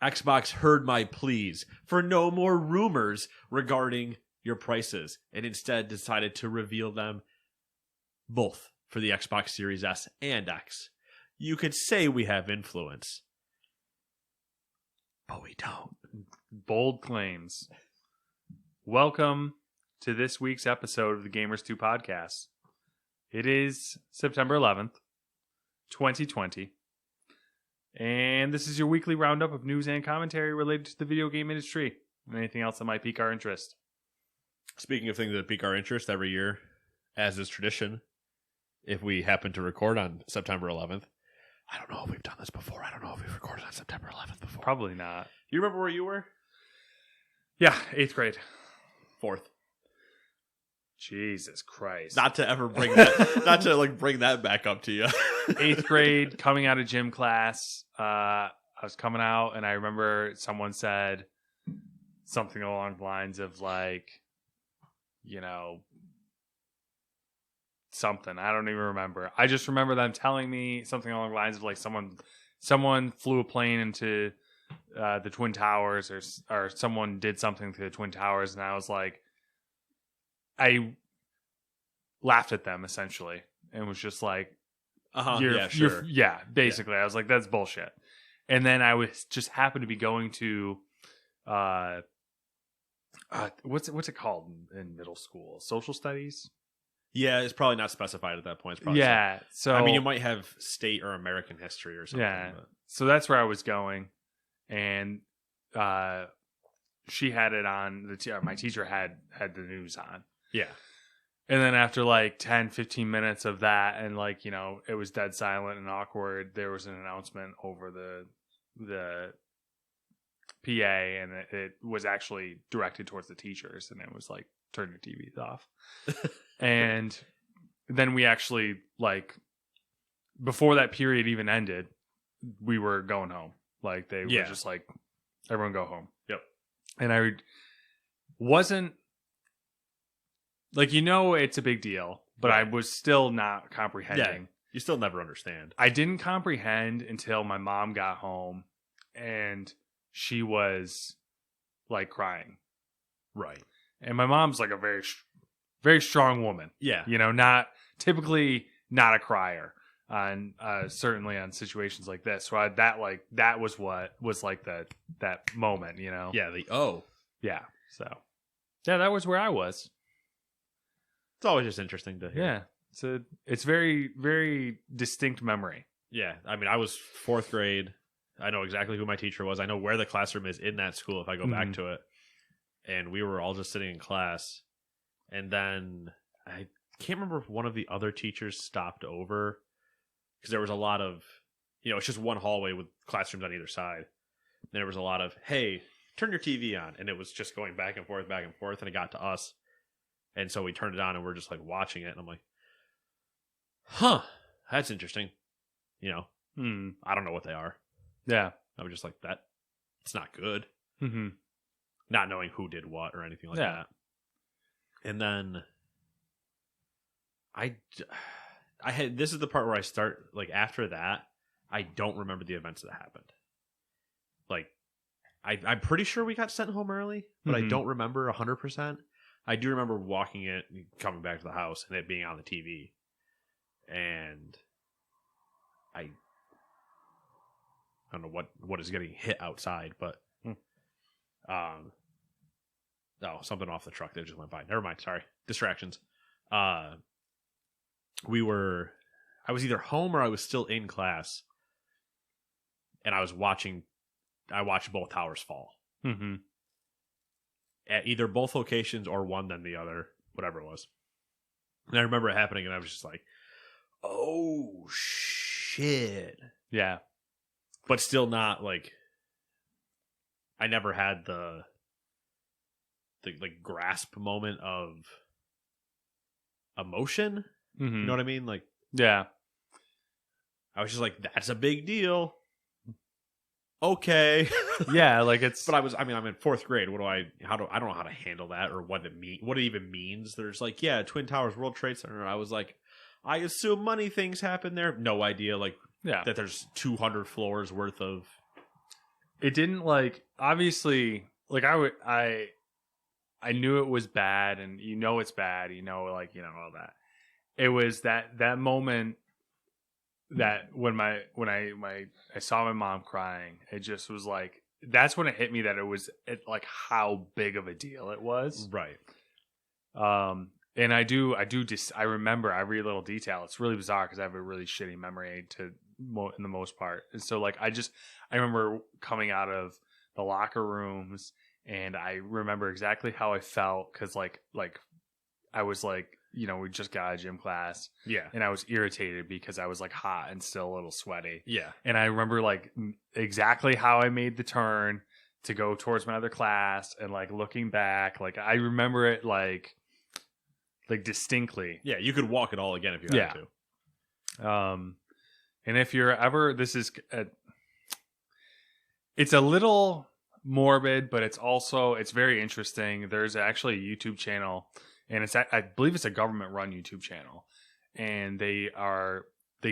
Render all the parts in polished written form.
Xbox heard my pleas for no more rumors regarding your prices and instead decided to reveal them both for the Xbox Series S and X. You could say we have influence, but we don't. Bold claims. Welcome to this week's episode of the Gamers 2 podcast. It is September 11th, 2020. And this is your weekly roundup of news and commentary related to the video game industry and anything else that might pique our interest. Speaking of things that pique our interest every year, as is tradition, if we happen to record on September 11th, I don't know if we've done this before. I don't know if we've recorded on September 11th before. Probably not. You remember where you were? Yeah, 8th grade. 4th. Jesus Christ. Not to ever bring that, not to like bring that back up to you. 8th grade, coming out of gym class. I was coming out, and I remember someone said something along the lines of like, you know, something. I don't even remember. I just remember them telling me something along the lines of like someone flew a plane into the Twin Towers, or someone did something to the Twin Towers, and I was like, I laughed at them essentially, and was just like, Yeah, sure. Basically, I was like, that's bullshit. And then I was just happened to be going to, what's it called in middle school? Social studies. Yeah, it's probably not specified at that point. It's probably So I mean, you might have state or American history or something. Yeah. But. So that's where I was going, and she had it on. My teacher had the news on. Yeah. And then after like 10, 15 minutes of that, and like, you know, it was dead silent and awkward, there was an announcement over the PA, and it was actually directed towards the teachers, and it was like, turn your TVs off. And then we actually, like, before that period even ended, we were going home. Like, they were just like, everyone go home. Yep. And I wasn't, like, you know, it's a big deal, but Right. I was still not comprehending. Yeah, you still never understand. I didn't comprehend until my mom got home, and she was, like, crying. Right. And my mom's, like, a very, very strong woman. Yeah. You know, not typically not a crier. On certainly on situations like this. So that was what was like that moment, you know. Yeah. Yeah. So yeah, that was where I was. It's always just interesting to hear. Yeah. So it's very, very distinct memory. Yeah. I mean, I was 4th grade. I know exactly who my teacher was. I know where the classroom is in that school if I go back to it. And we were all just sitting in class. And then I can't remember if one of the other teachers stopped over, because there was a lot of, you know, it's just one hallway with classrooms on either side. And there was a lot of, hey, turn your TV on. And it was just going back and forth. And it got to us. And so we turned it on and we're just like watching it. And I'm like, huh, that's interesting. You know, I don't know what they are. Yeah. I was just like, that, it's not good. Mm-hmm. Not knowing who did what or anything like that. And then I had, this is the part where I start, like, after that, I don't remember the events that happened. Like, I'm pretty sure we got sent home early, but I don't remember 100%. I do remember walking it, coming back to the house, and it being on the TV. And I don't know what is getting hit outside, but something off the truck that just went by. Never mind, sorry. Distractions. I was either home or I was still in class, and I watched both towers fall. Mm-hmm. At either both locations or one then the other, whatever it was. And I remember it happening, and I was just like, oh, shit. Yeah. But still not, like, I never had the like grasp moment of emotion. Mm-hmm. You know what I mean? Like, yeah. I was just like, that's a big deal. Okay. Yeah, like it's. But I'm in 4th grade. I don't know how to handle that or what it even means. There's like, yeah, Twin Towers, World Trade Center. I was like, I assume money things happen there. No idea, like, yeah, that there's 200 floors worth of it didn't like obviously like I knew it was bad, and it's bad, all that. It was that moment that when I saw my mom crying, it just was like that's when it hit me that like how big of a deal it was. Right. And I remember every little detail. It's really bizarre because I have a really shitty memory in the most part. And so like I remember coming out of the locker rooms, and I remember exactly how I felt because like I was like, we just got out of gym class. Yeah. And I was irritated because I was like hot and still a little sweaty. Yeah. And I remember like exactly how I made the turn to go towards my other class, and like looking back, like I remember it like distinctly. Yeah, you could walk it all again if you had to. And if you're ever, it's a little morbid, but it's very interesting. There's actually a YouTube channel, and I believe it's a government-run YouTube channel, and they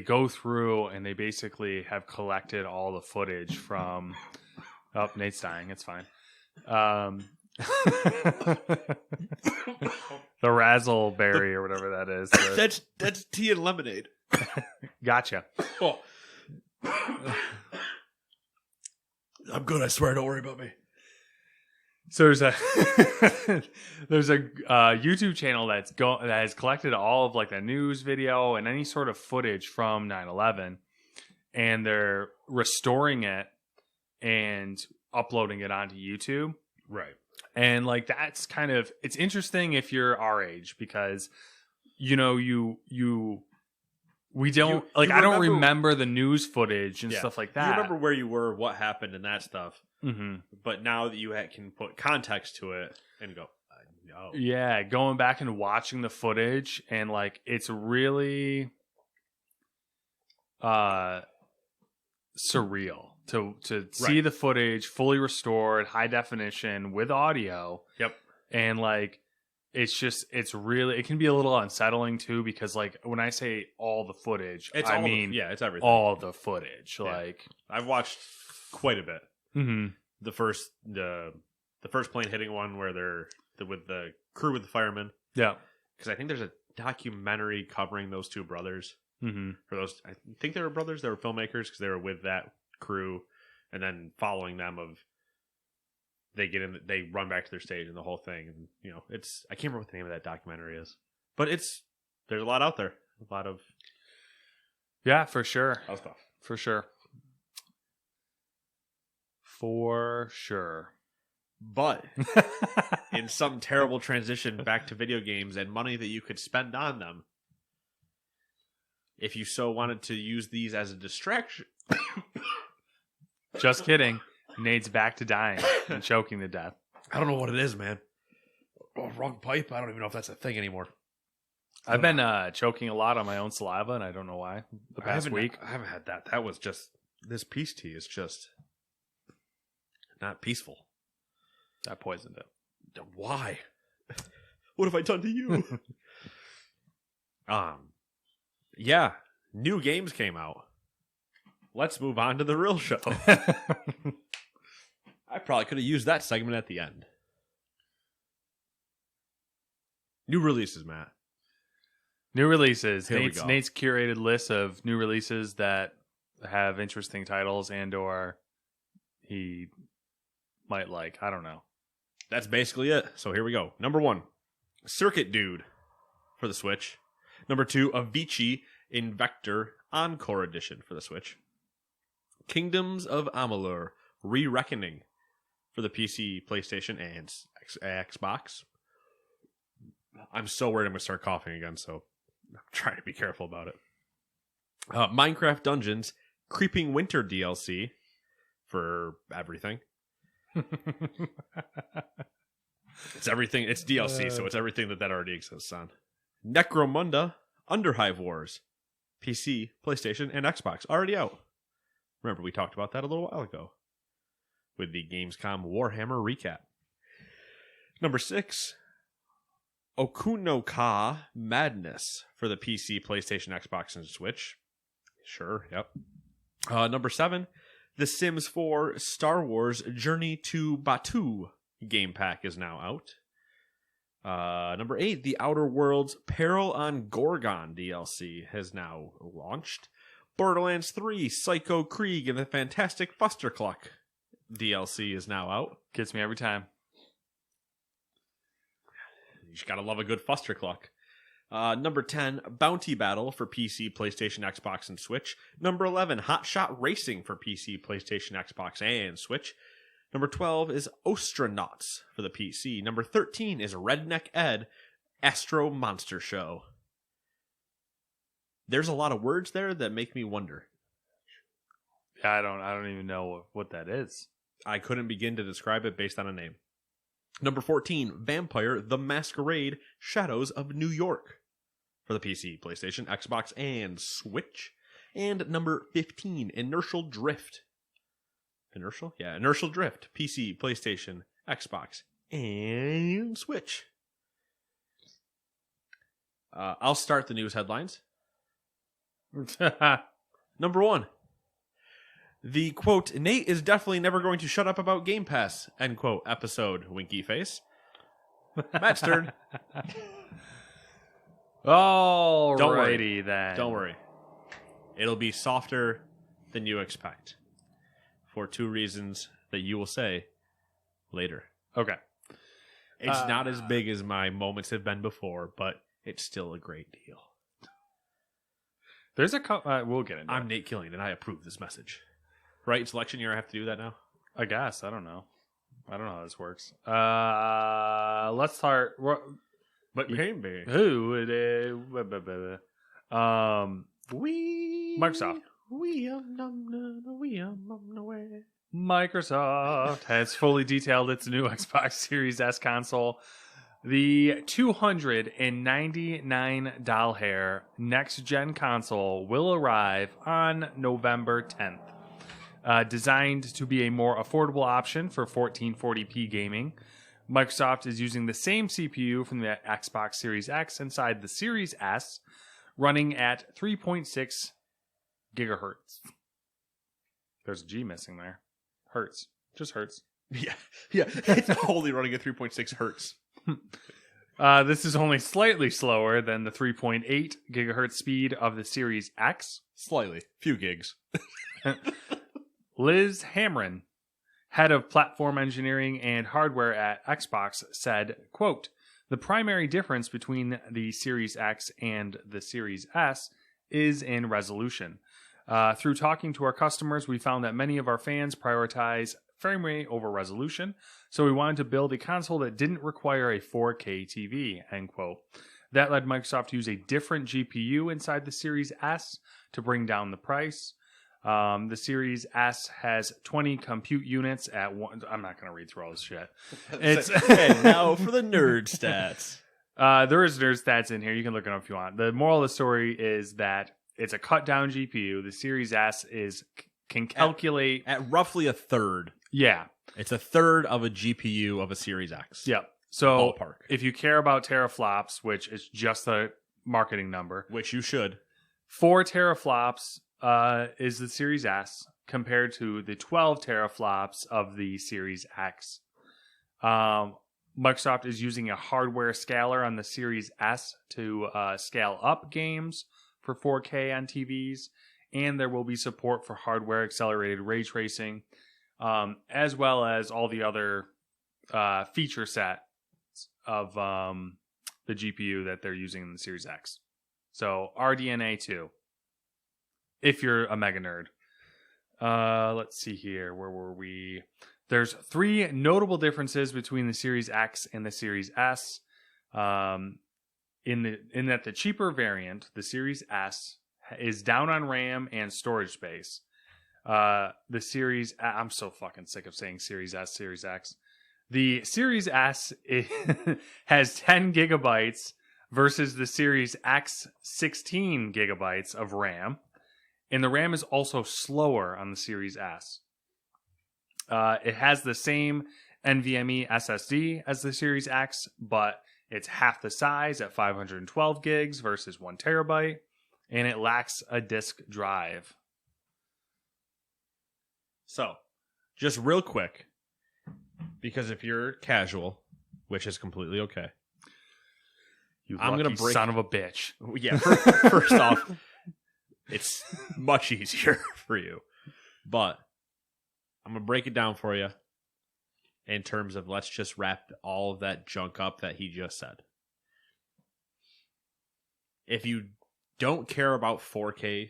go through and they basically have collected all the footage from. Oh, Nate's dying. It's fine. The razzleberry or whatever that is. That's tea and lemonade. Gotcha. Oh. I'm good. I swear. Don't worry about me. So there's a YouTube channel that has collected all of like the news video and any sort of footage from 9/11, and they're restoring it and uploading it onto YouTube. Right. And like that's it's interesting if you're our age, because we don't I don't remember the news footage and stuff like that. You remember where you were, what happened, and that stuff. Mm-hmm. But now that you can put context to it and go, no. Yeah, going back and watching the footage, and like it's really surreal to see the footage fully restored, high definition with audio. Yep. And like it can be a little unsettling too, because like when I say all the footage, it's everything. All the footage. Yeah. Like I've watched quite a bit. Mm-hmm. The first plane hitting one where they're with the crew with the firemen. Yeah. Because I think there's a documentary covering those two brothers. Mm-hmm. I think they were brothers. They were filmmakers because they were with that crew, and then following them they run back to their stage and the whole thing, and I can't remember what the name of that documentary is, but there's a lot out there, a lot of for sure, stuff. For sure. But in some terrible transition back to video games and money that you could spend on them, if you so wanted to use these as a distraction. Just kidding. Nate's back to dying and choking to death. I don't know what it is, man. Oh, wrong pipe. I don't even know if that's a thing anymore. I've been choking a lot on my own saliva, and I don't know why. The past week. I haven't had that. That was just... This peace tea is just... not peaceful. I poisoned it. Why? What have I done to you? Yeah. New games came out. Let's move on to the real show. I probably could have used that segment at the end. New releases, Matt. New releases. Here Nate's curated list of new releases that have interesting titles and or he might like. I don't know. That's basically it. So here we go. Number 1, Circuit Dude for the Switch. Number 2, Avicii Invector Encore Edition for the Switch. Kingdoms of Amalur Re-Reckoning for the PC, PlayStation, and Xbox. I'm so worried I'm going to start coughing again, so I'm trying to be careful about it. Minecraft Dungeons Creeping Winter DLC for everything. It's everything. It's DLC, so it's everything that already exists on. Necromunda Underhive Wars. PC, PlayStation, and Xbox. Already out. Remember, we talked about that a little while ago with the Gamescom Warhammer recap. Number 6, Okunoka Madness for the PC, PlayStation, Xbox, and Switch. Sure, yep. Number 7, The Sims 4 Star Wars Journey to Batuu game pack is now out. Number 8, The Outer Worlds Peril on Gorgon DLC has now launched. Borderlands 3 Psycho Krieg and the Fantastic Fustercluck DLC is now out. Gets me every time. You just gotta love a good Fustercluck. Number 10, Bounty Battle for PC, PlayStation, Xbox, and Switch. Number 11, Hot Shot Racing for PC, PlayStation, Xbox, and Switch. Number 12 is Ostronauts for the PC. Number 13 is Redneck Ed, Astro Monster Show. There's a lot of words there that make me wonder. Yeah, I don't even know what that is. I couldn't begin to describe it based on a name. Number 14, Vampire the Masquerade, Shadows of New York for the PC, PlayStation, Xbox, and Switch. And number 15, Inertial Drift. Inertial? Yeah, Inertial Drift, PC, PlayStation, Xbox, and Switch. I'll start the news headlines. Number 1. The, quote, Nate is definitely never going to shut up about Game Pass, end quote, episode, winky face. Matt's turn. Alrighty then. Don't worry. It'll be softer than you expect. For 2 reasons that you will say later. Okay. It's not as big as my moments have been before, but it's still a great deal. There's a couple. We'll get into it. I'm Nate Killian, and I approve this message. Right? It's election year. I have to do that now? I guess. I don't know how this works. Let's start. But maybe. Who it is? Microsoft. Microsoft has fully detailed its new Xbox Series S console. The $299 doll hair next-gen console will arrive on November 10th. Designed to be a more affordable option for 1440p gaming, Microsoft is using the same CPU from the Xbox Series X inside the Series S, running at 3.6 gigahertz. There's a G missing there. Hertz. Just hertz. Yeah. It's only running at 3.6 hertz. This is only slightly slower than the 3.8 gigahertz speed of the Series X. Slightly. Few gigs. Liz Hamren, head of platform engineering and hardware at Xbox, said, quote, the primary difference between the Series X and the Series S is in resolution. Through talking to our customers, we found that many of our fans prioritize frame rate over resolution, so we wanted to build a console that didn't require a 4K TV, end quote. That led Microsoft to use a different GPU inside the Series S to bring down the price. The Series S has 20 compute units at one. I'm not going to read through all this shit. It's and now for the nerd stats. There is nerd stats in here. You can look it up if you want. The moral of the story is that it's a cut down GPU. The Series S can calculate at roughly a third. Yeah, it's a third of a GPU of a Series X. Yep. So ballpark. If you care about teraflops, which is just a marketing number, which you should, 4 teraflops is the Series S compared to the 12 teraflops of the Series X. Microsoft is using a hardware scaler on the Series S to scale up games for 4K on TVs, and there will be support for hardware accelerated ray tracing, as well as all the other feature sets of the GPU that they're using in the Series X. So RDNA 2. If you're a mega nerd. Let's see here. Where were we? There's 3 notable differences between the Series X and the Series S. In that the cheaper variant, the Series S, is down on RAM and storage space. The Series... I'm so fucking sick of saying Series S, Series X. The Series S has 10 gigabytes versus the Series X 16 gigabytes of RAM. And the RAM is also slower on the Series S. It has the same NVMe SSD as the Series X, but it's half the size at 512 gigs versus 1 terabyte, and it lacks a disk drive. So, just real quick, because if you're casual, which is completely okay, I'm gonna break. Son of a bitch. Yeah. First off, it's much easier for you, but I'm gonna break it down for you in terms of let's just wrap all of that junk up that he just said. If you don't care about 4K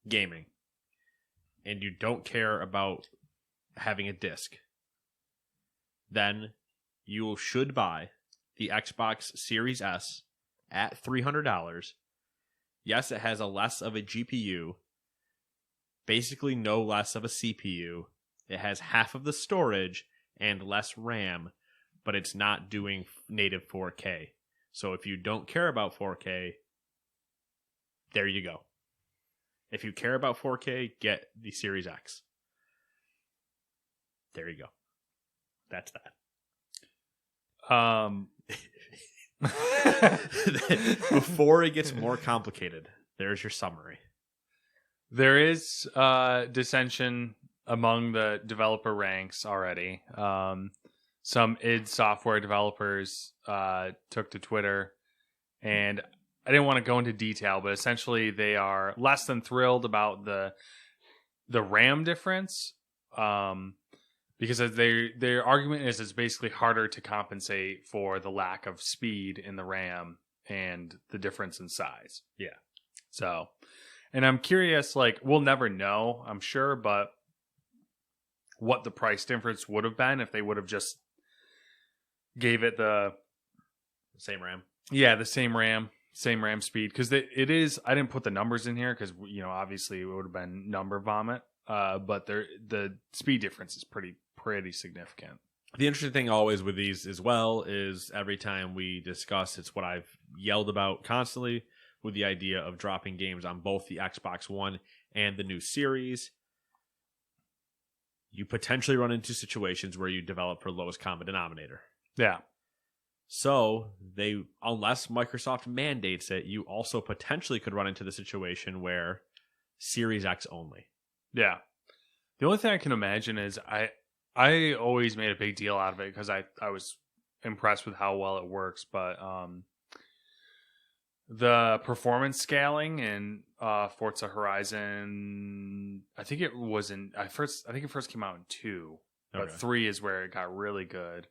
gaming and you don't care about having a disc, then you should buy the Xbox Series S at $300. Yes, it has a less of a GPU, basically no less of a CPU. It has half of the storage and less RAM, but it's not doing native 4K. So if you don't care about 4K, there you go. If you care about 4K, get the Series X. There you go. That's that. Before it gets more complicated, there's your summary. There is dissension among the developer ranks already. Some id Software developers took to Twitter, and I didn't want to go into detail, but essentially they are less than thrilled about the RAM difference, because their argument is it's basically harder to compensate for the lack of speed in the RAM and the difference in size. Yeah. So, and I'm curious, like, we'll never know, I'm sure, but what the price difference would have been if they would have just gave it the same RAM. Yeah, the same RAM speed. Because it is, I didn't put the numbers in here because, obviously it would have been number vomit. But the speed difference is pretty significant. The interesting thing always with these as well is every time we discuss, it's what I've yelled about constantly with the idea of dropping games on both the Xbox One and the new Series. You potentially run into situations where you develop for lowest common denominator. Yeah. So unless Microsoft mandates it, you also potentially could run into the situation where Series X only. Yeah. The only thing I can imagine is I always made a big deal out of it because I was impressed with how well it works, but the performance scaling in Forza Horizon, I think it first came out in 2, but okay. 3 is where it got really good,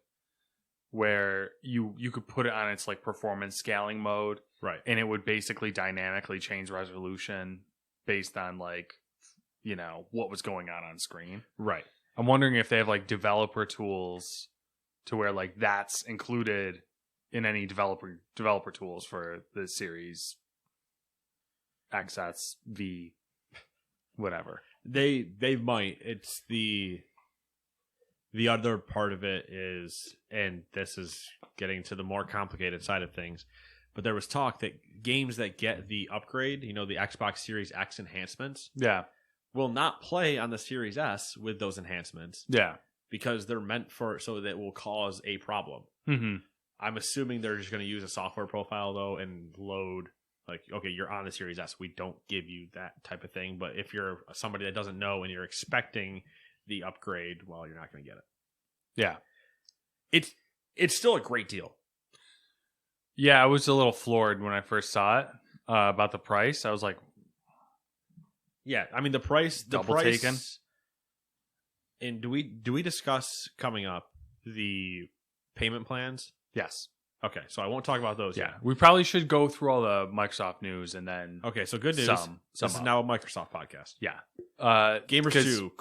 where you could put it on its like performance scaling mode, right, and it would basically dynamically change resolution based on like what was going on screen. Right. I'm wondering if they have like developer tools to where like that's included in any developer tools for the Series XS, V, whatever. They might. It's the other part of it is, and this is getting to the more complicated side of things, but there was talk that games that get the upgrade, the Xbox Series X enhancements, yeah, will not play on the Series S with those enhancements. Yeah. Because they're meant so that will cause a problem. Mm-hmm. I'm assuming they're just going to use a software profile, though, and load, like, okay, you're on the Series S. We don't give you that type of thing. But if you're somebody that doesn't know and you're expecting the upgrade, well, you're not going to get it. Yeah. It's still a great deal. Yeah, I was a little floored when I first saw it about the price. I was like, yeah, I mean, the price. Taken. And do we discuss coming up the payment plans? Yes. Okay, so I won't talk about those yet. We probably should go through all the Microsoft news and then... Okay, so good news. This is now a Microsoft podcast. Yeah. Gamers 2,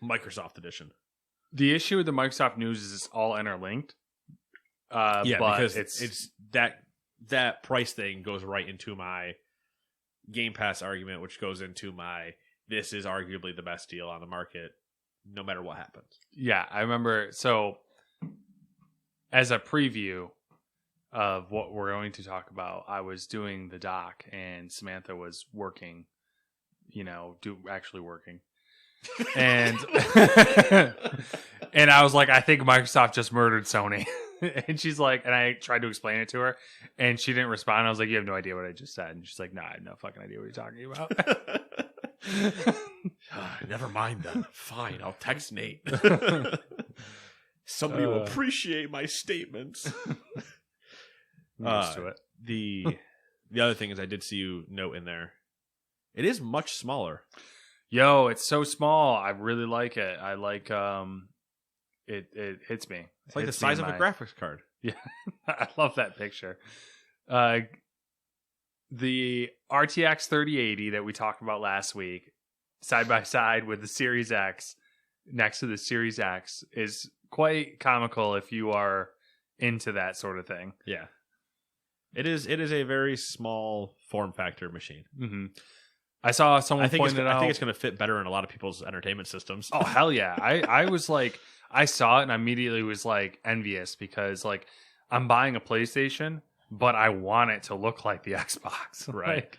Microsoft edition. The issue with the Microsoft news is it's all interlinked. But because it's that price thing goes right into my Game Pass argument, which goes into my this is arguably the best deal on the market, no matter what happens. Yeah, I remember. So, as a preview of what we're going to talk about, I was doing the doc, and Samantha was working. Actually working, and and I was like, I think Microsoft just murdered Sony. And she's like, and I tried to explain it to her, and she didn't respond. I was like, you have no idea what I just said. And she's like, no, I have no fucking idea what you're talking about. Never mind then. Fine, I'll text Nate. Somebody will appreciate my statements. Used to it. The other thing is, I did see you note in there. It is much smaller. Yo, it's so small. I really like it. I like it hits me. It's like the size of a graphics card. Yeah. I love that picture. The RTX 3080 that we talked about last week, side by side with the Series X next to the Series X, is quite comical if you are into that sort of thing. Yeah. It is a very small form factor machine. Mm-hmm. I saw someone pointed out. I think it's going to fit better in a lot of people's entertainment systems. Oh, hell yeah. I was like, I saw it and I immediately was like envious because like I'm buying a PlayStation, but I want it to look like the Xbox. Right. Like,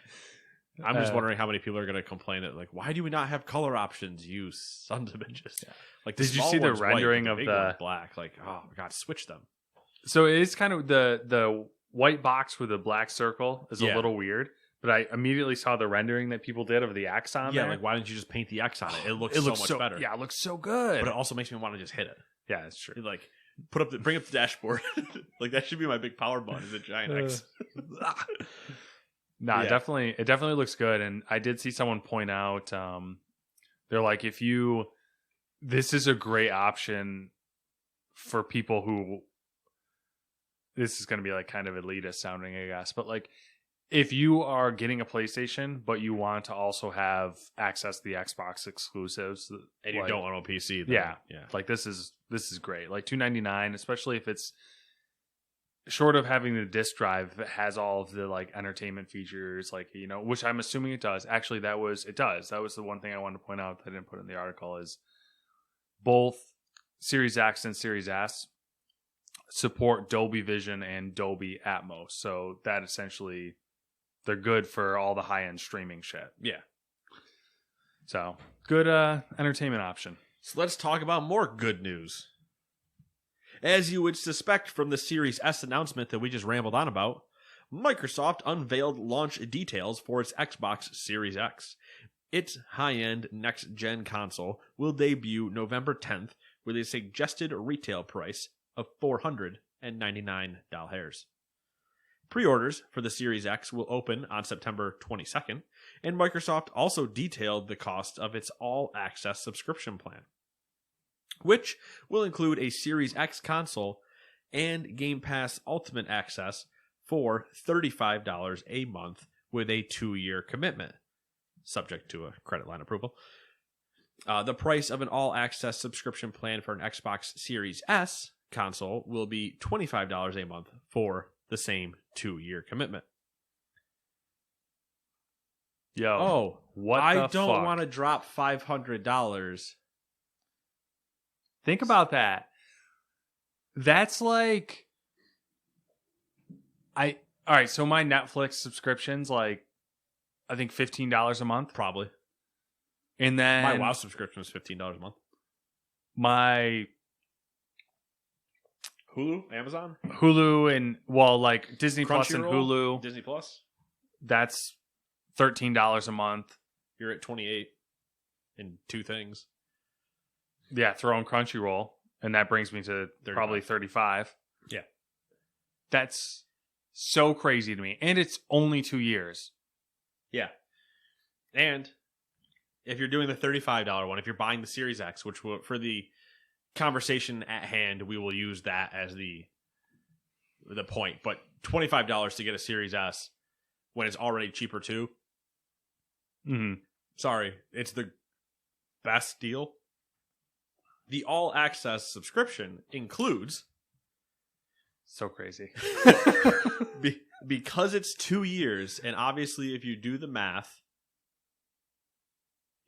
I'm just wondering how many people are going to complain that, like, why do we not have color options, you sons of bitches? Yeah. Like, did you see the rendering of the black? Like, oh my god, switch them. So it is kind of the white box with a black circle is a little weird, but I immediately saw the rendering that people did of the X on there. Yeah, like why didn't you just paint the X on it? It looks so much better. Yeah, it looks so good. But it also makes me want to just hit it. Yeah, that's true. Like, bring up the dashboard. Like, that should be my big power button, is a giant X. Nah, yeah. it definitely looks good. And I did see someone point out, they're like, this is a great option for people who, this is going to be like kind of elitist sounding, I guess, but like, if you are getting a PlayStation, but you want to also have access to the Xbox exclusives, and you don't want a PC, then, yeah, like this is great. Like $299, especially if it's short of having the disc drive, if it has all of the like entertainment features, like, you know, which I'm assuming it does. Actually, it does. That was the one thing I wanted to point out that I didn't put in the article is both Series X and Series S support Dolby Vision and Dolby Atmos. So that essentially, they're good for all the high-end streaming shit. Yeah. So, good entertainment option. So let's talk about more good news. As you would suspect from the Series S announcement that we just rambled on about, Microsoft unveiled launch details for its Xbox Series X. Its high-end next-gen console will debut November 10th with a suggested retail price of $499. Pre-orders for the Series X will open on September 22nd, and Microsoft also detailed the cost of its all-access subscription plan, which will include a Series X console and Game Pass Ultimate Access for $35 a month with a 2-year commitment, subject to a credit line approval. The price of an all-access subscription plan for an Xbox Series S console will be $25 a month for the same 2-year commitment. Yo, I don't want to drop $500. Think about that. That's like, all right, so my Netflix subscription's like, I think $15 a month. Probably. And then my WoW subscription is $15 a month. My Hulu and, well, like Disney Plus and Hulu. Disney Plus. That's $13 a month. You're at 28 in 2 things. Yeah, throw in Crunchyroll, and that brings me to 35. Probably 35. Yeah. That's so crazy to me. And it's only 2 years. Yeah. And if you're doing the $35 one, if you're buying the Series X, which will, for the conversation at hand, we will use that as the point. But $25 to get a Series S when it's already cheaper too. Mm-hmm. Sorry, it's the best deal. The all-access subscription includes... So crazy. Because it's 2 years, and obviously if you do the math,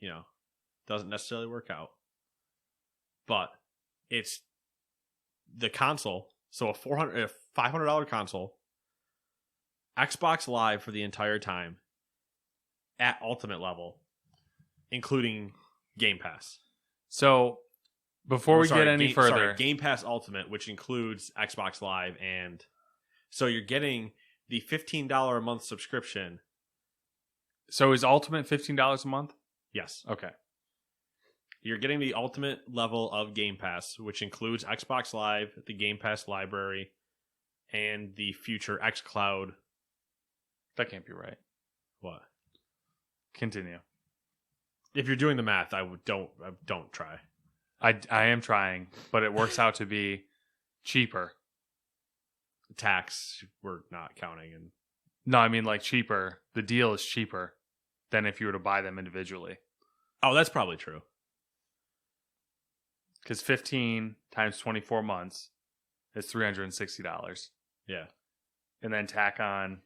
you know, doesn't necessarily work out. But it's the console, so a $500 console, Xbox Live for the entire time, at Ultimate level, including Game Pass. So, before we get any further... Game Pass Ultimate, which includes Xbox Live, and... So you're getting the $15 a month subscription. So is Ultimate $15 a month? Yes. Okay. You're getting the ultimate level of Game Pass, which includes Xbox Live, the Game Pass library, and the future xCloud. That can't be right. What? Continue. If you're doing the math, don't try. I am trying, but it works out to be cheaper. Tax, we're not counting. And No, I mean like cheaper. The deal is cheaper than if you were to buy them individually. oh, that's probably true. Because 15 times 24 months is $360. Yeah. And then tack on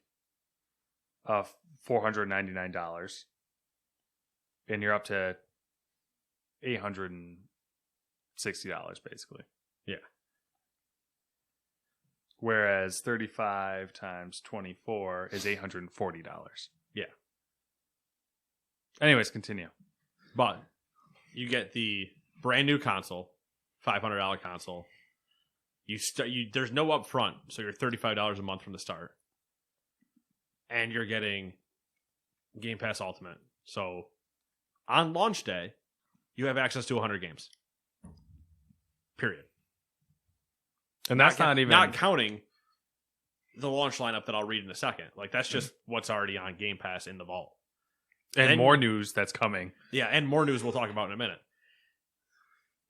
$499. And you're up to $860 basically. Yeah. Whereas 35 times 24 is $840. Yeah. Anyways, continue. But you get the brand new console, $500 console. There's no upfront, so you're $35 a month from the start. And you're getting Game Pass Ultimate. So on launch day, you have access to 100 games. Period. And that's not even not counting the launch lineup that I'll read in a second. Like that's just what's already on Game Pass in the vault. and more news that's coming. Yeah, and more news we'll talk about in a minute.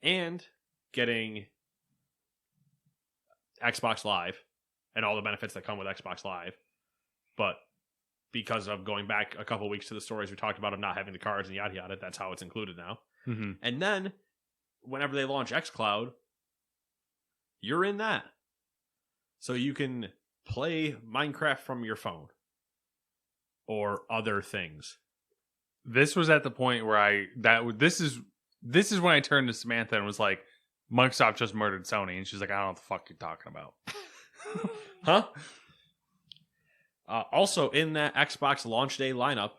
And getting Xbox Live and all the benefits that come with Xbox Live. But because of going back a couple weeks to the stories we talked about of not having the cards and yada yada, that's how it's included now. Mm-hmm. And then whenever they launch xCloud, you're in that. So you can play Minecraft from your phone or other things. This was at the point where this is when I turned to Samantha and was like, Microsoft just murdered Sony, and she's like, I don't know what the fuck you're talking about. Huh? Also in that Xbox launch day lineup,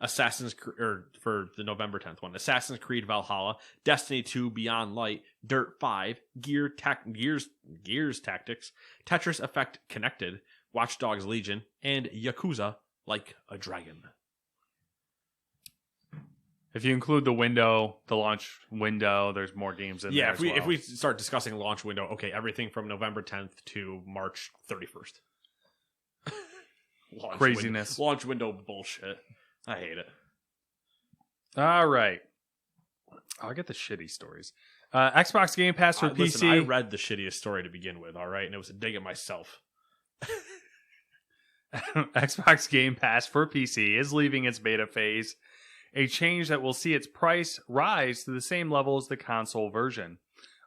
for the November 10th one, Assassin's Creed Valhalla, Destiny 2 Beyond Light, Dirt 5, Gears Tactics, Tetris Effect Connected, Watch Dogs Legion, and Yakuza Like a Dragon. If you include the launch window, there's more games in there. Yeah, if we start discussing launch window, okay, everything from November 10th to March 31st. Craziness. Launch window bullshit. I hate it. All right. I'll get the shitty stories. Xbox Game Pass for PC. Listen, I read the shittiest story to begin with, all right? And it was a dig at myself. Xbox Game Pass for PC is leaving its beta phase, a change that will see its price rise to the same level as the console version.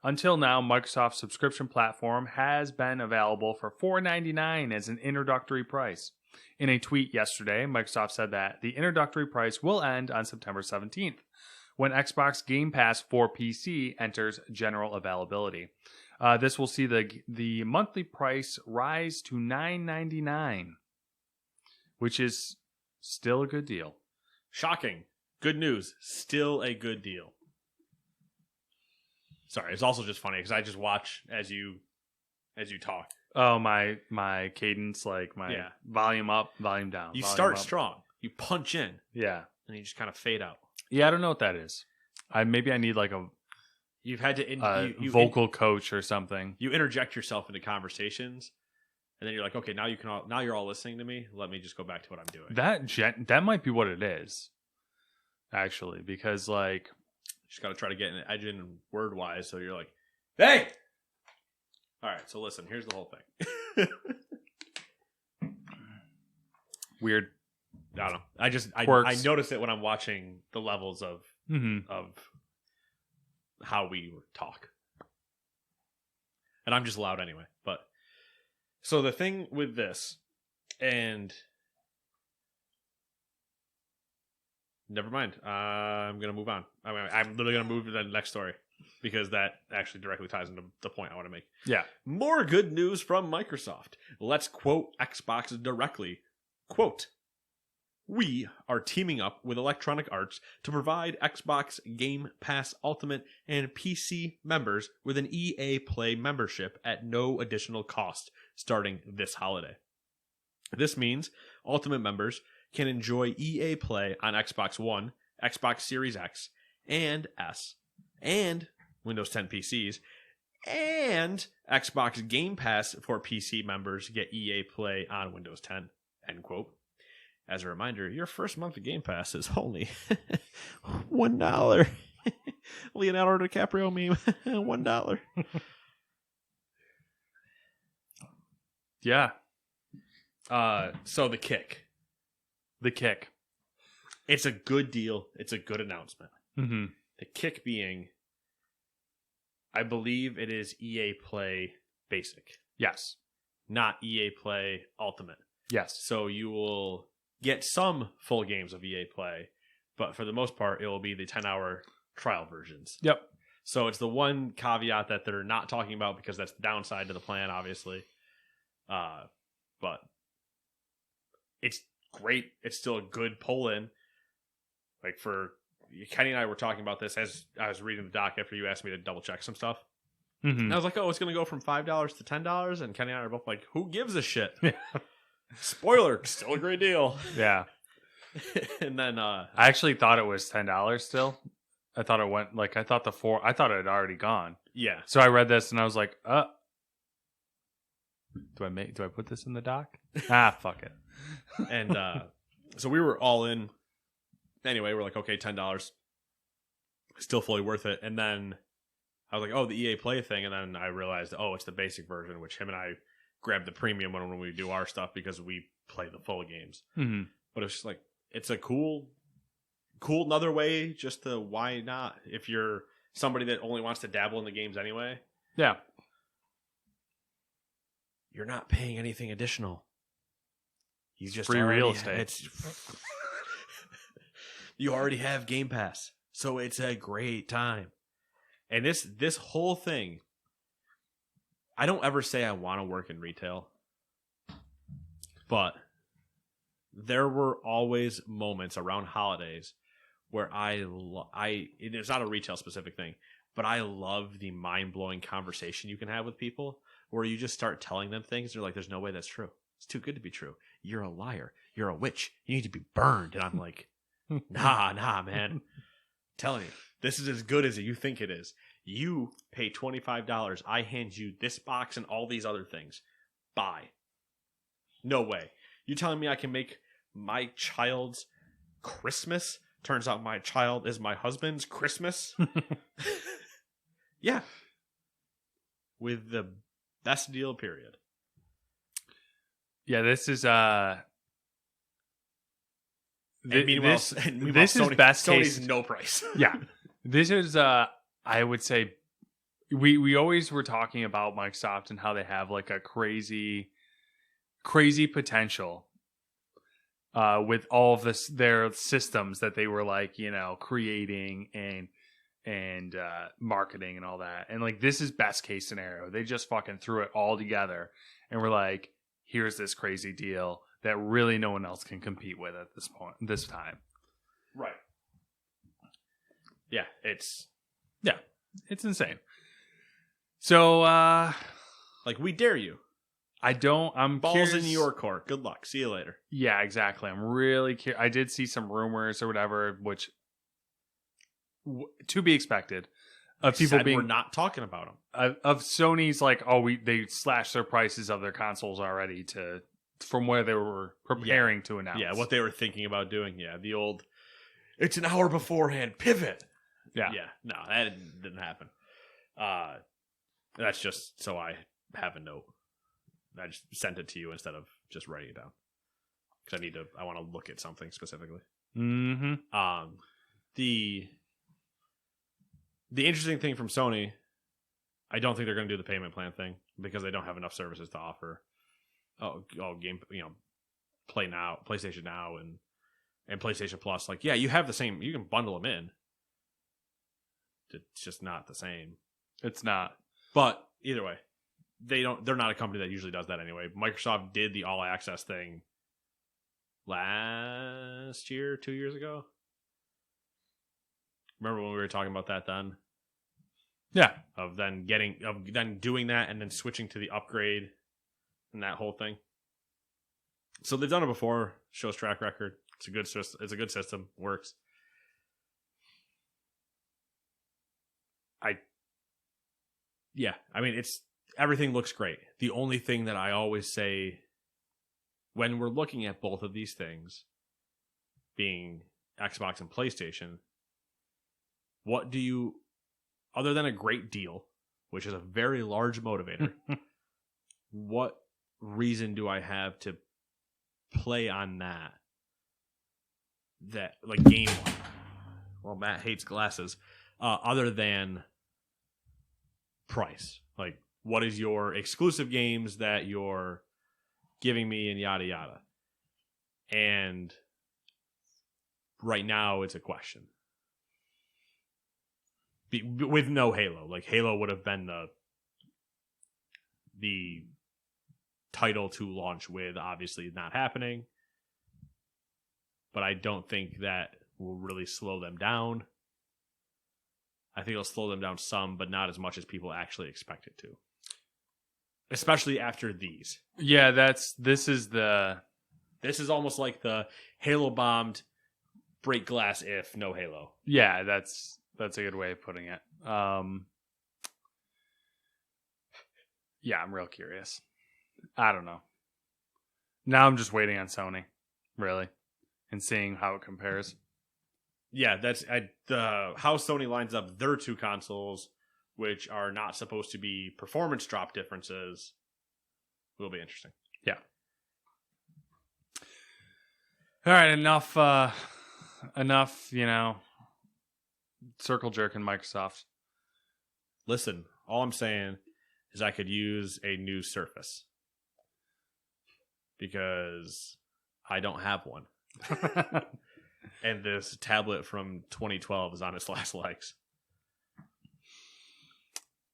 Until now, Microsoft's subscription platform has been available for $4.99 as an introductory price. In a tweet yesterday, Microsoft said that the introductory price will end on September 17th, when Xbox Game Pass for PC enters general availability. This will see the monthly price rise to $9.99, which is still a good deal. Shocking. Good news. Still a good deal. Sorry, it's also just funny because I just watch as you talk. Oh, my cadence, like my volume up, volume down. You volume start up. strong. You punch in. Yeah. And you just kind of fade out. Yeah, I don't know what that is. Maybe I need like You've had to vocal coach or something. You interject yourself into conversations, and then you're like, okay, now you're all listening to me. Let me just go back to what I'm doing. That might be what it is, actually, because like just got to try to get an edge in word wise. So you're like, hey. All right, so listen, here's the whole thing. Weird. I don't know. I notice it when I'm watching the levels of how we talk. And I'm just loud anyway. But so the thing with this, and never mind. I'm gonna move on. I'm literally gonna move to the next story. Because that actually directly ties into the point I want to make. Yeah. More good news from Microsoft. Let's quote Xbox directly. Quote, we are teaming up with Electronic Arts to provide Xbox Game Pass Ultimate and PC members with an EA Play membership at no additional cost starting this holiday. This means Ultimate members can enjoy EA Play on Xbox One, Xbox Series X and S, and Windows 10 PCs, and Xbox Game Pass for PC members get EA Play on Windows 10, end quote. As a reminder, your first month of Game Pass is only $1. Leonardo DiCaprio meme, $1. Yeah. So the kick. It's a good deal. It's a good announcement. Mm-hmm. The kick being, I believe it is EA Play Basic, Yes. not EA Play Ultimate. Yes. So you will get some full games of EA Play, but for the most part, it will be the 10-hour trial versions. Yep. So it's the one caveat that they're not talking about because that's the downside to the plan, obviously. But it's great. It's still a good pull-in. Like for Kenny and I were talking about this as I was reading the doc after you asked me to double check some stuff. Mm-hmm. And I was like, oh, it's going to go from $5 to $10. And Kenny and I are both like, who gives a shit? Spoiler, still a great deal. Yeah. And then I actually thought it was $10 still. I thought it went I thought I thought it had already gone. yeah. So I read this and I was like, do I put this in the doc? Fuck it. And so we were all in. Anyway, we're like, okay, $10. Still fully worth it. And then I was like, oh, the EA Play thing. And then I realized, oh, it's the basic version, which him and I grabbed the premium one when we do our stuff because we play the full games. Mm-hmm. But it's just like, it's a cool another way just to, why not? If you're somebody that only wants to dabble in the games anyway. Yeah. You're not paying anything additional. He's just free real estate. You already have Game Pass, so it's a great time. And this whole thing, I don't ever say I want to work in retail, but there were always moments around holidays where it's not a retail specific thing, but I love the mind-blowing conversation you can have with people where you just start telling them things. They're like, there's no way that's true. It's too good to be true. You're a liar. You're a witch. You need to be burned. And I'm like, nah, man. I'm telling you, this is as good as you think it is. You pay $25. I hand you this box and all these other things. Buy. No way. You telling me I can make my child's Christmas? Turns out my child is my husband's Christmas. Yeah. With the best deal, period. Yeah, this is meanwhile, this is best Sony's case. no price. Yeah, this is I would say we always were talking about Microsoft and how they have like a crazy potential with all of their systems that they were like, creating and marketing and all that. And like, this is best case scenario. They just fucking threw it all together and we're like, here's this crazy deal that really no one else can compete with at this time. Right. Yeah, it's insane. So like, we dare you. I'm Balls curious. in your court. Good luck. See you later. Yeah, exactly. I'm really curious. I did see some rumors or whatever, which to be expected of people being we're not talking about them. Of Sony's like, they slashed their prices of their consoles already from where they were preparing to announce. Yeah, what they were thinking about doing. Yeah, the old, it's an hour beforehand, pivot. Yeah. No, that didn't happen. That's just so I have a note. I just sent it to you instead of just writing it down. Because I want to look at something specifically. Mm-hmm. The interesting thing from Sony, I don't think they're going to do the payment plan thing because they don't have enough services to offer. Play Now, PlayStation Now, and PlayStation Plus. Like, yeah, you have the same. You can bundle them in. It's just not the same. It's not. But either way, they're not a company that usually does that anyway. Microsoft did the all access thing last year, 2 years ago. Remember when we were talking about that then? Yeah. Of then doing that and then switching to the upgrade and that whole thing. So they've done it before. Shows track record. It's a good system. Works. Yeah, I mean, everything looks great. The only thing that I always say when we're looking at both of these things, being Xbox and PlayStation, what do you, other than a great deal, which is a very large motivator, what reason do I have to play on that like game? Well, Matt hates glasses. Other than price, like what is your exclusive games that you're giving me and yada yada. And right now it's a question. With no Halo, like Halo would have been the title to launch with, obviously not happening. But I don't think that will really slow them down. I think it'll slow them down some, but not as much as people actually expect it to. Especially after these. Yeah, this is almost like the Halo bombed, break glass if no Halo. Yeah, that's a good way of putting it. Yeah, I'm real curious. I don't know. Now I'm just waiting on Sony, really, and seeing how it compares. Yeah, that's how Sony lines up their two consoles, which are not supposed to be performance drop differences, will be interesting. Yeah. All right, enough, circle jerking Microsoft. Listen, all I'm saying is I could use a new Surface because I don't have one. And this tablet from 2012 is on its last legs.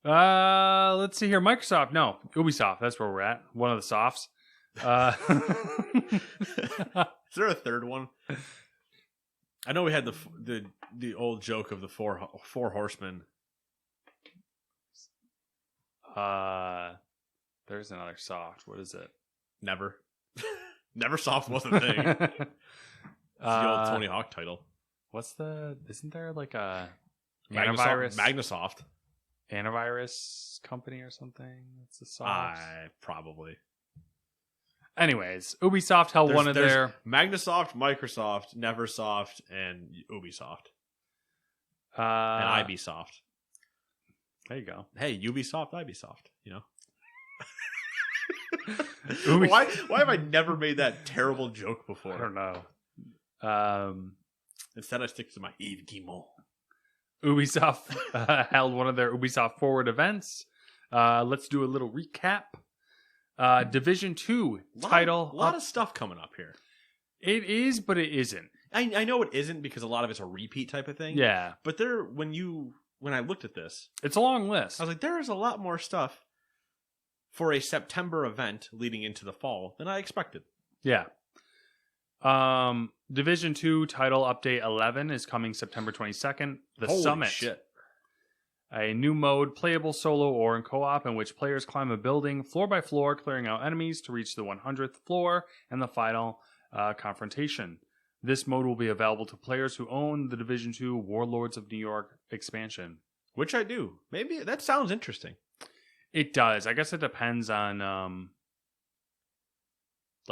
Let's see here. Ubisoft. That's where we're at. One of the softs. Is there a third one? I know we had the old joke of the four horsemen. There's another soft. What is it? Never. Neversoft was a thing. It's the old Tony Hawk title. Isn't there like a Magnasoft antivirus company or something? It's a soft. Probably. Anyways, Ubisoft held one of their Magnasoft, Microsoft, Neversoft, and Ubisoft. And Ibisoft. There you go. Hey, Ubisoft, Ibisoft, you know? Why have I never made that terrible joke before? I don't know. Instead, I stick to my Yves Guillemot. Ubisoft held one of their Ubisoft Forward events. Let's do a little recap. Division 2 title. A lot of stuff coming up here. It is, but it isn't. I know it isn't because a lot of it's a repeat type of thing. Yeah. But when I looked at this, it's a long list. I was like, there is a lot more stuff for a September event leading into the fall than I expected. Yeah. Division 2 title update 11 is coming September 22nd. Holy Summit. Shit. A new mode, playable solo or in co-op, in which players climb a building floor by floor, clearing out enemies to reach the 100th floor and the final confrontation. This mode will be available to players who own the Division 2 Warlords of New York expansion. Which I do. Maybe that sounds interesting. It does. I guess it depends on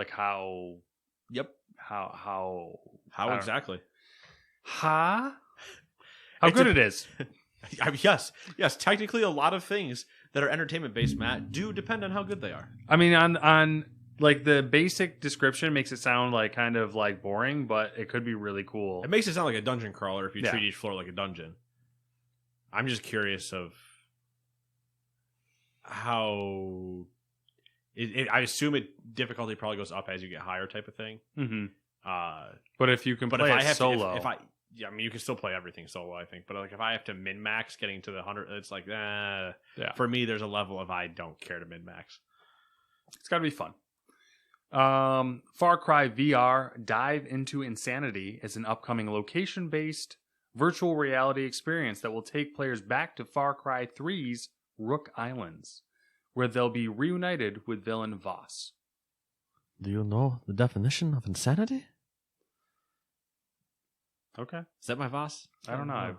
how. Yep. How exactly? How good it is. I mean, yes. Technically, a lot of things that are entertainment based, Matt, do depend on how good they are. I mean, on like the basic description makes it sound like kind of like boring, but it could be really cool. It makes it sound like a dungeon crawler if you treat each floor like a dungeon. I'm just curious of how. I assume difficulty probably goes up as you get higher, type of thing. Mm-hmm. But if you can play it solo, I mean, you can still play everything solo, I think. But like, if I have to min max getting to the 100, it's like, yeah. For me, there's a level of I don't care to min max. It's got to be fun. Far Cry VR Dive into Insanity is an upcoming location-based virtual reality experience that will take players back to Far Cry 3's Rook Islands, where they'll be reunited with villain Voss. Do you know the definition of insanity? Okay. Is that my Voss? I don't know.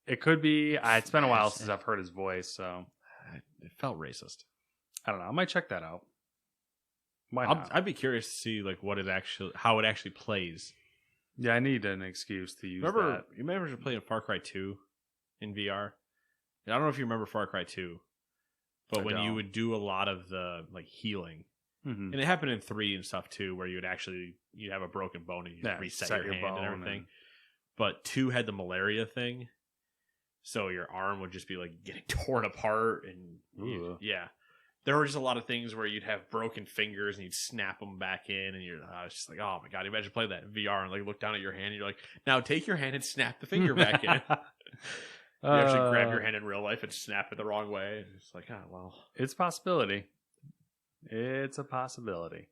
It could be. It's been a while since I've heard his voice, so It felt racist. I don't know. I might check that out. Why not? I'd be curious to see like how it actually plays. Yeah, I need an excuse to use You that. remember playing Far Cry 2 in VR? I don't know if you remember Far Cry 2, but when you would do a lot of the like healing, and it happened in 3 and stuff too, where you'd have a broken bone and you'd reset your hand and everything. But 2 had the malaria thing, so your arm would just be like getting torn apart, and there were just a lot of things where you'd have broken fingers and you'd snap them back in, and I was just like, oh my god, imagine playing that in VR and like look down at your hand and you're like, now take your hand and snap the finger back in. You actually grab your hand in real life and snap it the wrong way. And it's like, well. It's a possibility. It's a possibility.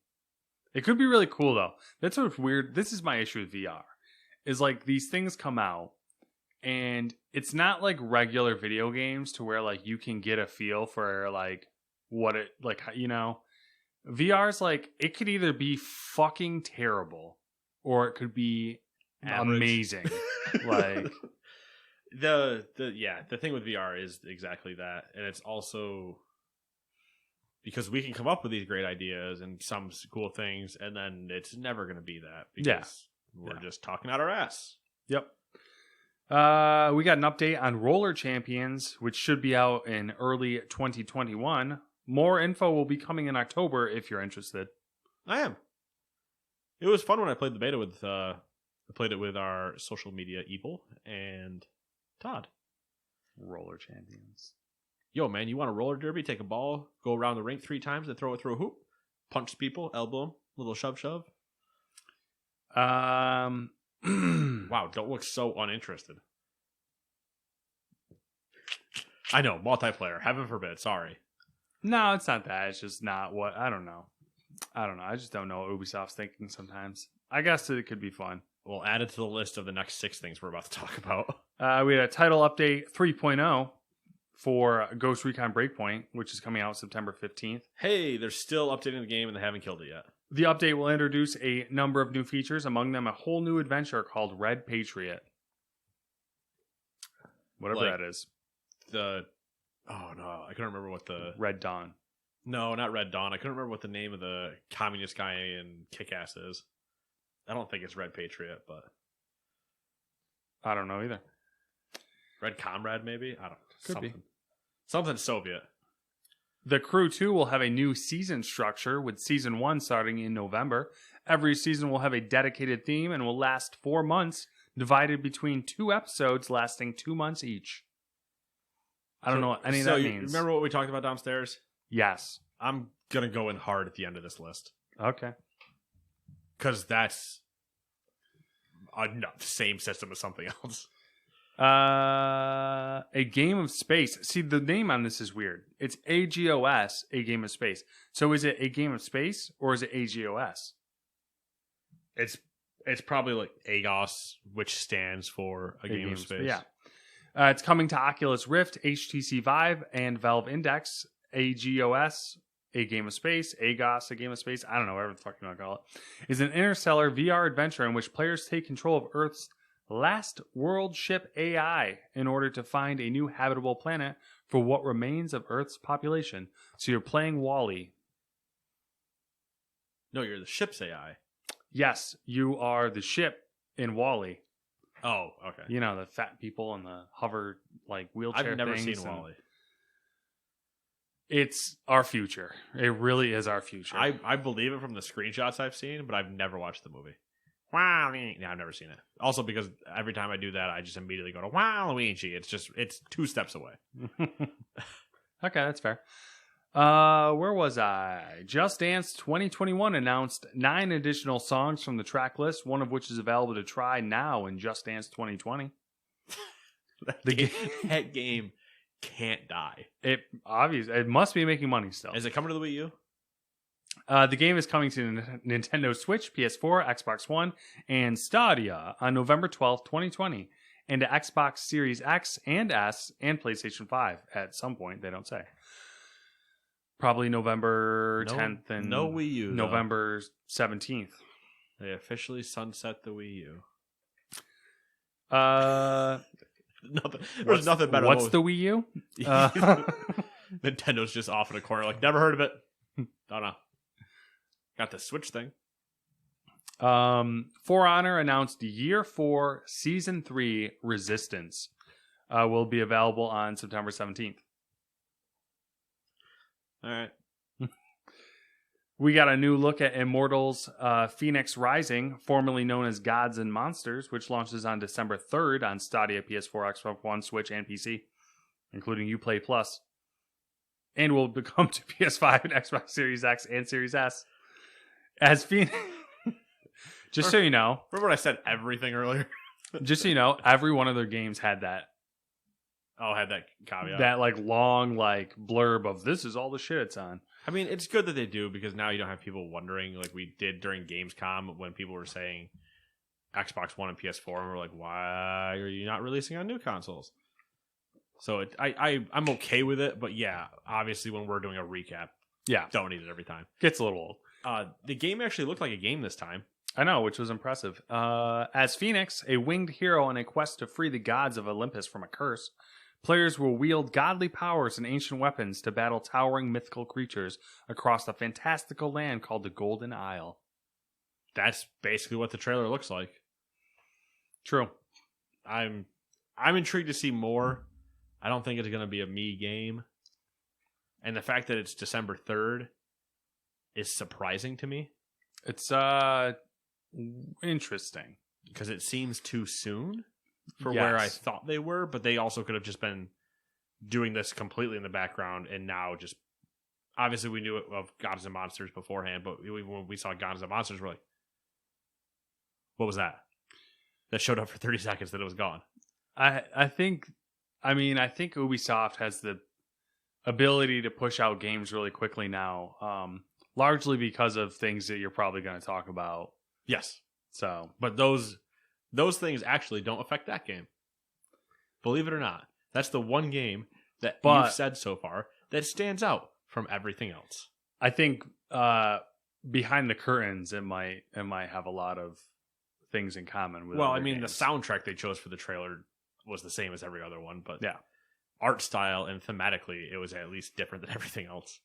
It could be really cool, though. That's what's weird. This is my issue with VR. Is like these things come out, and it's not like regular video games to where like you can get a feel for like what it, like, you know. VR's like, it could either be fucking terrible or it could be amazing. Like... The thing with VR is exactly that, and it's also because we can come up with these great ideas and some cool things, and then it's never going to be that because we're just talking out our ass. Yep. We got an update on Roller Champions, which should be out in early 2021. More info will be coming in October if you're interested. I am. It was fun when I played the beta with. I played it with our social media Evil and Todd. Roller Champions. Yo, man, you want a roller derby? Take a ball, go around the rink 3 times, and throw it through a hoop. Punch people, elbow them, little shove. Wow, don't look so uninterested. I know, multiplayer. Heaven forbid. Sorry. No, it's not that. It's just not what... I don't know. I just don't know what Ubisoft's thinking sometimes. I guess it could be fun. We'll add it to the list of the next 6 things we're about to talk about. We had a title update 3.0 for Ghost Recon Breakpoint, which is coming out September 15th. Hey, they're still updating the game and they haven't killed it yet. The update will introduce a number of new features, among them a whole new adventure called Red Patriot. Whatever that is. Oh no, I couldn't remember what the... Red Dawn. No, not Red Dawn. I couldn't remember what the name of the communist guy in Kick-Ass is. I don't think it's Red Patriot, but... I don't know either. Red Comrade, maybe? I don't know. Could be. Something Soviet. The Crew 2 will have a new season structure, with Season 1 starting in November. Every season will have a dedicated theme and will last 4 months, divided between 2 episodes lasting 2 months each. I don't know what any of that means. Remember what we talked about downstairs? Yes. I'm going to go in hard at the end of this list. Okay. Because that's the same system as something else. A Game of Space. See, the name on this is weird. It's AGOS, A Game of Space. So is it A Game of Space or is it AGOS? It's probably like AGOS, which stands for A Game of Space. Yeah. It's coming to Oculus Rift, HTC Vive, and Valve Index. AGOS, A Game of Space, AGOS, A Game of Space, I don't know, whatever the fuck you want to call it, is an interstellar VR adventure in which players take control of Earth's last world ship AI in order to find a new habitable planet for what remains of Earth's population. So you're playing WALL-E. No, you're the ship's AI. Yes, you are the ship in WALL-E. Oh, okay. You know, the fat people and the hover, like, wheelchair I've never things seen WALL-E. It's our future. It really is our future. I believe it from the screenshots I've seen, but I've never watched the movie. WALL-E. No, I've never seen it. Also, because every time I do that, I just immediately go to Waluigi. It's 2 steps away. Okay, that's fair. Where was I? Just Dance 2021 announced 9 additional songs from the track list, one of which is available to try now in Just Dance 2020. That game can't die. It must be making money still. Is it coming to the Wii U? The game is coming to Nintendo Switch, PS4, Xbox One, and Stadia on November 12th, 2020, and to Xbox Series X and S and PlayStation 5 at some point, they don't say. Probably November 10th and no Wii U, November 17th. They officially sunset the Wii U. There's nothing better. What's the Wii U? Nintendo's just off in a corner, like never heard of it. Don't know. Got the Switch thing. For Honor announced Year 4 Season 3 Resistance will be available on September 17th. All right. We got a new look at Immortals Phoenix Rising, formerly known as Gods and Monsters, which launches on December 3rd on Stadia, PS4, Xbox One, Switch, and PC, including Uplay Plus, and will become to PS5 and Xbox Series X and Series S. As Phoenix... Just so you know... Remember when I said everything earlier? Just so you know, every one of their games had that. Oh, had that caveat. That like long like blurb of this is all the shit it's on. I mean, it's good that they do because now you don't have people wondering like we did during Gamescom when people were saying Xbox One and PS4 and we're like, why are you not releasing on new consoles? So I'm okay with it, but yeah, obviously when we're doing a recap, don't need it every time. Gets a little old. The game actually looked like a game this time. I know, which was impressive. As Phoenix, a winged hero on a quest to free the gods of Olympus from a curse, players will wield godly powers and ancient weapons to battle towering mythical creatures across a fantastical land called the Golden Isle. That's basically what the trailer looks like. True. I'm intrigued to see more. I don't think it's going to be a me game. And the fact that it's December 3rd is surprising to me. It's interesting. Because it seems too soon for where I thought they were, but they also could have just been doing this completely in the background and now just... Obviously, we knew of Gods and Monsters beforehand, but when we saw Gods and Monsters, we're like, what was that? That showed up for 30 seconds, then it was gone. I think Ubisoft has the ability to push out games really quickly now, largely because of things that you're probably going to talk about. Yes. So, but those things actually don't affect that game. Believe it or not. That's the one game that you've said so far that stands out from everything else. I think behind the curtains, it might have a lot of things in common with. Well, I mean, games. The soundtrack they chose for the trailer was the same as every other one, but yeah, art style and thematically, it was at least different than everything else.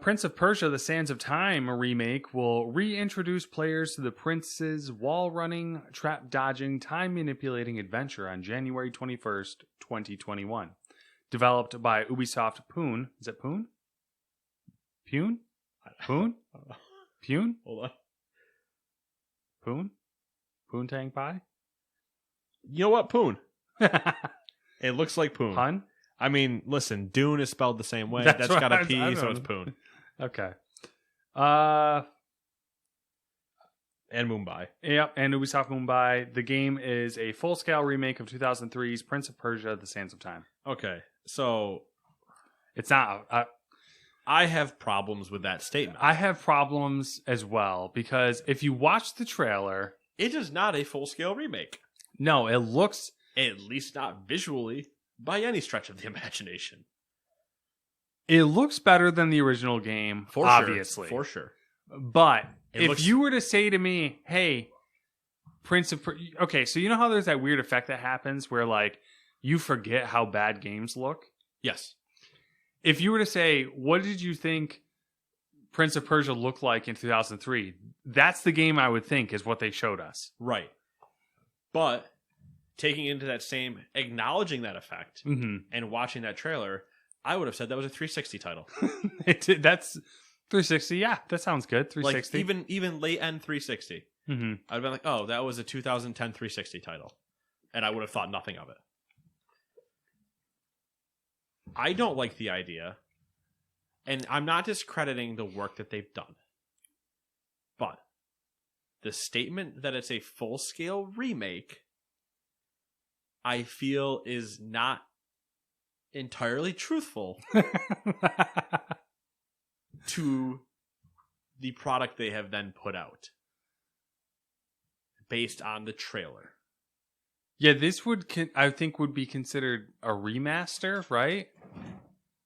Prince of Persia: The Sands of Time remake will reintroduce players to the prince's wall-running, trap-dodging, time-manipulating adventure on January 21st, 2021. Developed by Ubisoft Pune. Is it Pune? Pune? Pune? Pune? Hold on. Pune? Poontang Pie? You know what? Poon. It looks like Poon. Pun? I mean, listen, Dune is spelled the same way. That's got a P, so it's Poon. Okay. And Mumbai. Yep, and Ubisoft Mumbai. The game is a full-scale remake of 2003's Prince of Persia: The Sands of Time. Okay, so it's not... I have problems with that statement. I have problems as well, because if you watch the trailer... It is not a full-scale remake. No, it looks... At least not visually, by any stretch of the imagination. It looks better than the original game, obviously. For sure. But if you were to say to me, hey, Prince of Persia... Okay, so you know how there's that weird effect that happens where, like, you forget how bad games look? Yes. If you were to say, what did you think Prince of Persia looked like in 2003? That's the game I would think is what they showed us. Right. But taking into that same, acknowledging that effect and watching that trailer, I would have said that was a 360 title. That's 360. Yeah, that sounds good. 360. Like even late end 360. I'd have been like, oh, that was a 2010 360 title. And I would have thought nothing of it. I don't like the idea. And I'm not discrediting the work that they've done. But the statement that it's a full-scale remake, I feel is not entirely truthful to the product they have then put out based on the trailer. Yeah, this I think would be considered a remaster, right?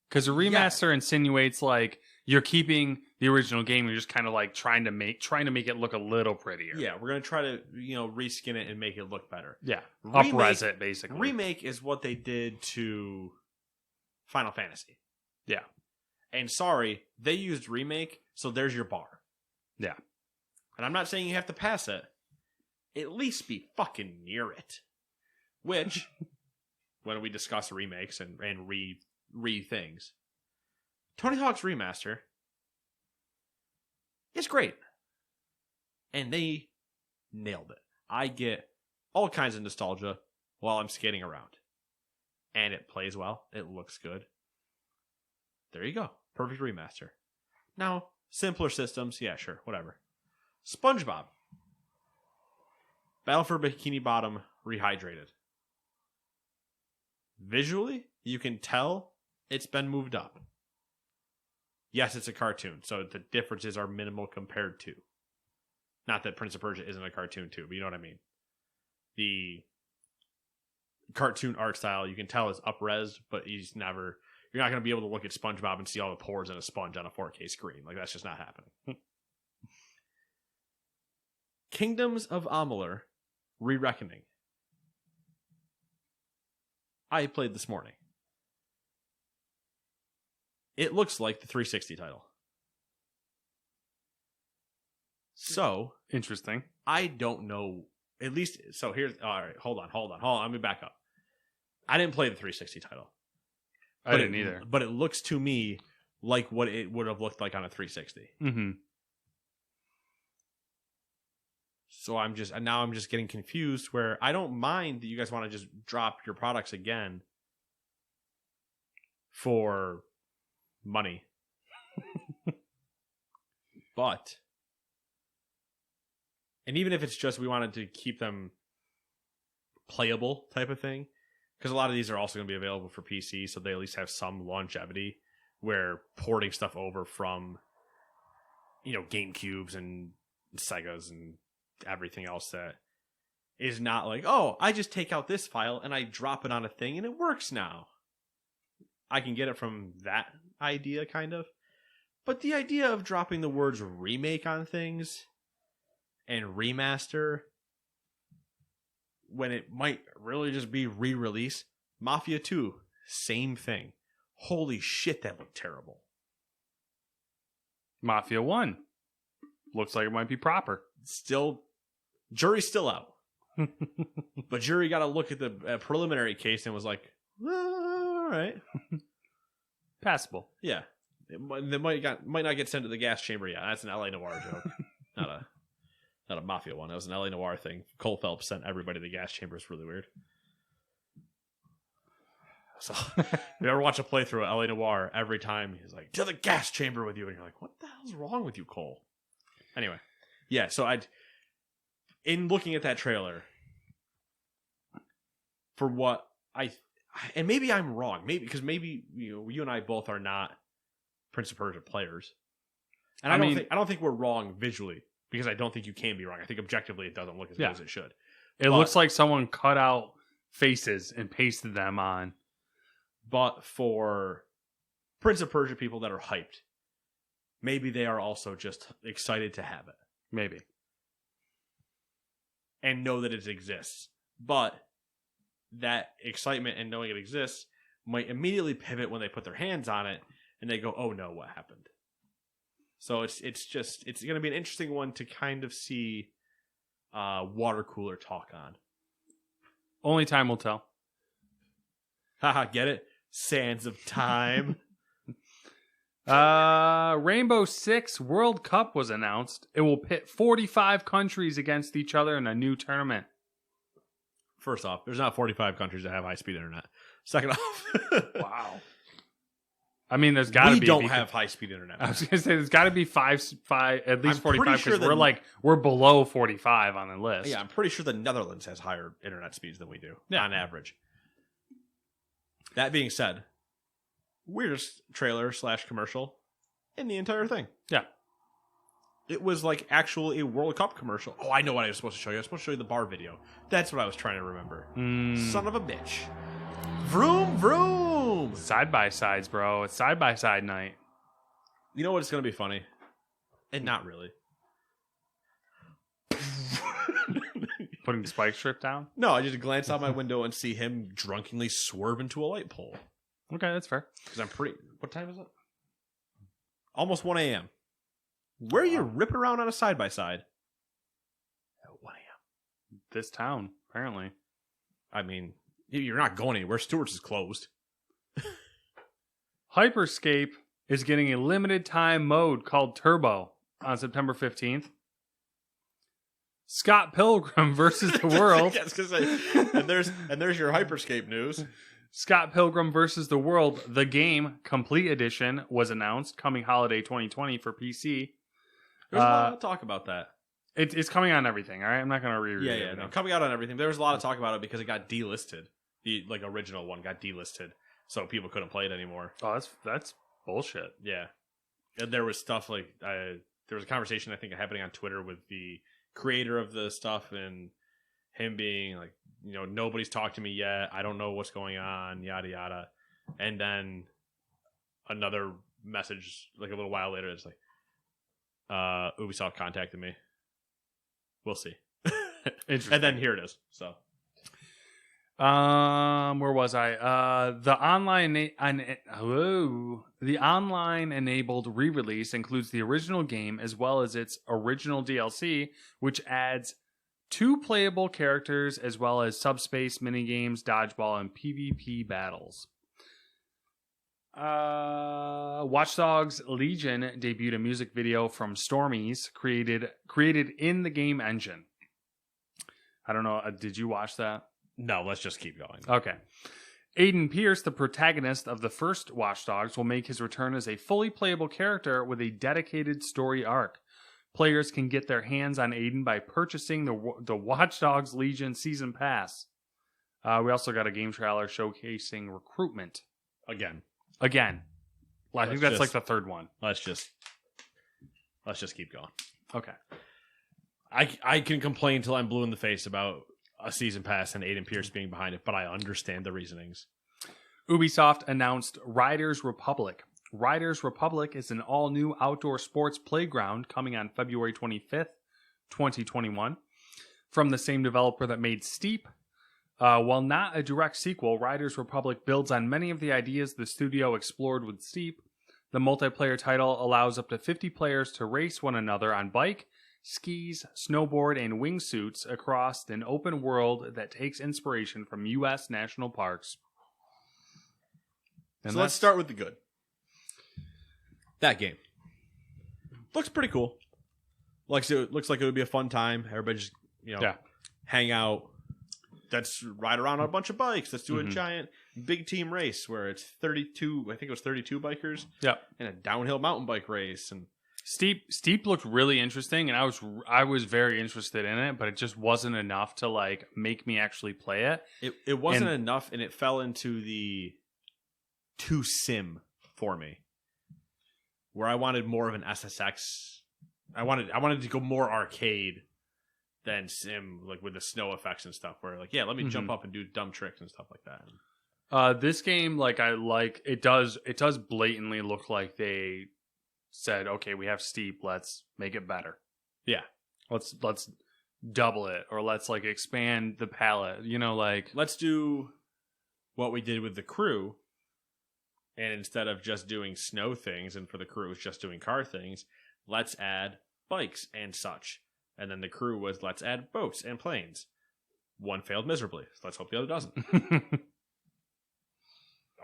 Because a remaster insinuates like you're keeping the original game. You're just kind of like trying to make it look a little prettier. Yeah, we're gonna try to reskin it and make it look better. Yeah, up-res it basically. Remake is what they did to Final Fantasy. Yeah, and sorry, they used remake, so there's your bar. Yeah, and I'm not saying you have to pass it. At least be fucking near it. Which, when we discuss remakes and re things, Tony Hawk's Remaster is great. And they nailed it. I get all kinds of nostalgia while I'm skating around. And it plays well. It looks good. There you go. Perfect remaster. Now, simpler systems, yeah, sure, whatever. SpongeBob. Battle for Bikini Bottom rehydrated. Visually, you can tell it's been moved up. Yes, it's a cartoon, so the differences are minimal compared to. Not that Prince of Persia isn't a cartoon too, but you know what I mean. The cartoon art style, you can tell is up-res, but you're not going to be able to look at SpongeBob and see all the pores in a sponge on a 4K screen. Like, that's just not happening. Kingdoms of Amalur Re-Reckoning. I played this morning. It looks like the 360 title. So interesting. I don't know. At least, so here's. All right, hold on. Let me back up. I didn't play the 360 title. I didn't either. But it looks to me like what it would have looked like on a 360. Mm-hmm. So I'm just getting confused. Where I don't mind that you guys want to just drop your products again for money, but. And even if it's just we wanted to keep them playable type of thing, because a lot of these are also going to be available for PC, so they at least have some longevity where porting stuff over from, GameCubes and Segas and everything else that is not like, oh, I just take out this file and I drop it on a thing and it works now. I can get it from that idea, kind of. But the idea of dropping the words remake on things and remaster when it might really just be re-release. Mafia 2, same thing. Holy shit, that looked terrible. Mafia 1 looks like it might be proper. Jury's still out. But jury got to look at the preliminary case and was like, all right. Passable. Yeah. They might not get sent to the gas chamber yet. That's an LA Noire joke. Not a Mafia one. That was an LA Noire thing. Cole Phelps sent everybody to the gas chamber. It's really weird. So, if you ever watch a playthrough of LA Noire, every time he's like, to the gas chamber with you. And you're like, what the hell's wrong with you, Cole? Anyway. Yeah, so in looking at that trailer, for what and maybe I'm wrong. Because maybe you and I both are not Prince of Persia players. And I don't think we're wrong visually. Because I don't think you can be wrong. I think objectively it doesn't look as good as it should. It looks like someone cut out faces and pasted them on. But for Prince of Persia people that are hyped, maybe they are also just excited to have it. Maybe. And know that it exists. But that excitement and knowing it exists might immediately pivot when they put their hands on it and they go, oh no, what happened? So it's going to be an interesting one to kind of see water cooler talk on. Only time will tell. Haha, get it? Sands of Time. Rainbow Six World Cup was announced. It will pit 45 countries against each other in a new tournament. First off, there's not 45 countries that have high-speed internet. Second off, wow. I mean, there's got to be. We don't have high-speed internet. I was going to say there's got to be five, at least 45 because sure we're below 45 on the list. Yeah, I'm pretty sure the Netherlands has higher internet speeds than we do on average. That being said, weirdest trailer / commercial in the entire thing. Yeah. It was like actually a World Cup commercial. Oh, I know what I was supposed to show you. I was supposed to show you the bar video. That's what I was trying to remember. Son of a bitch. Vroom, vroom. Side by sides, bro. It's side by side night. You know what's going to be funny? And not really. Putting the spike strip down? No, I just glance out my window and see him drunkenly swerve into a light pole. Okay, that's fair. Because I'm pretty... What time is it? Almost 1 a.m. Where are you ripping around on a side-by-side? At 1 a.m. This town, apparently. I mean, you're not going anywhere. Stewart's is closed. Hyperscape is getting a limited time mode called Turbo on September 15th. Scott Pilgrim versus the World. Yes, and there's your Hyperscape news. Scott Pilgrim versus the World, the game, Complete Edition, was announced, coming holiday 2020 for PC. There's a lot of talk about that. It's coming on everything, all right? I'm not going to reread it. Yeah, no, coming out on everything. There was a lot of talk about it because it got delisted. The original one got delisted, so people couldn't play it anymore. Oh, that's bullshit. Yeah, and there was stuff like there was a conversation I think happening on Twitter with the creator of the stuff and him being like, nobody's talked to me yet. I don't know what's going on, yada yada. And then another message like a little while later, it's like, Ubisoft contacted me. We'll see. And then here it is. So, where was I? The online enabled re-release includes the original game as well as its original DLC, which adds 2 playable characters as well as subspace minigames, dodgeball, and PvP battles. Watch Dogs Legion debuted a music video from Stormies created in the game engine. I don't know. Did you watch that? No, let's just keep going. Okay. Aiden Pierce, the protagonist of the first Watch Dogs, will make his return as a fully playable character with a dedicated story arc. Players can get their hands on Aiden by purchasing the Watch Dogs Legion Season Pass. We also got a game trailer showcasing recruitment. Again. I think that's like the third one. Let's just keep going. Okay. I can complain till I'm blue in the face about a season pass and Aiden Pierce being behind it, but I understand the reasonings. Ubisoft announced Riders Republic. Riders Republic is an all-new outdoor sports playground coming on February 25th, 2021. From the same developer that made Steep. While not a direct sequel, Riders Republic builds on many of the ideas the studio explored with Steep. The multiplayer title allows up to 50 players to race one another on bike, skis, snowboard, and wingsuits across an open world that takes inspiration from U.S. national parks. So let's start with the good. That game looks pretty cool. Looks like it would be a fun time. Everybody just hang out. Let's ride around on a bunch of bikes. Let's do a giant big team race where it's 32. I think it was 32 bikers. Yeah, and a downhill mountain bike race. And Steep looked really interesting, and I was very interested in it, but it just wasn't enough to like make me actually play it. It wasn't enough, and it fell into the too sim for me, where I wanted more of an SSX. I wanted to go more arcade than sim, like with the snow effects and stuff. Where like, let me jump up and do dumb tricks and stuff like that. This game, it does blatantly look like they said, okay, we have Steep, let's make it better. Yeah. Let's double it, or let's like expand the palette, let's do what we did with the Crew, and instead of just doing snow things and for the Crew was just doing car things, let's add bikes and such. And then the Crew was, let's add boats and planes. One failed miserably, so let's hope the other doesn't.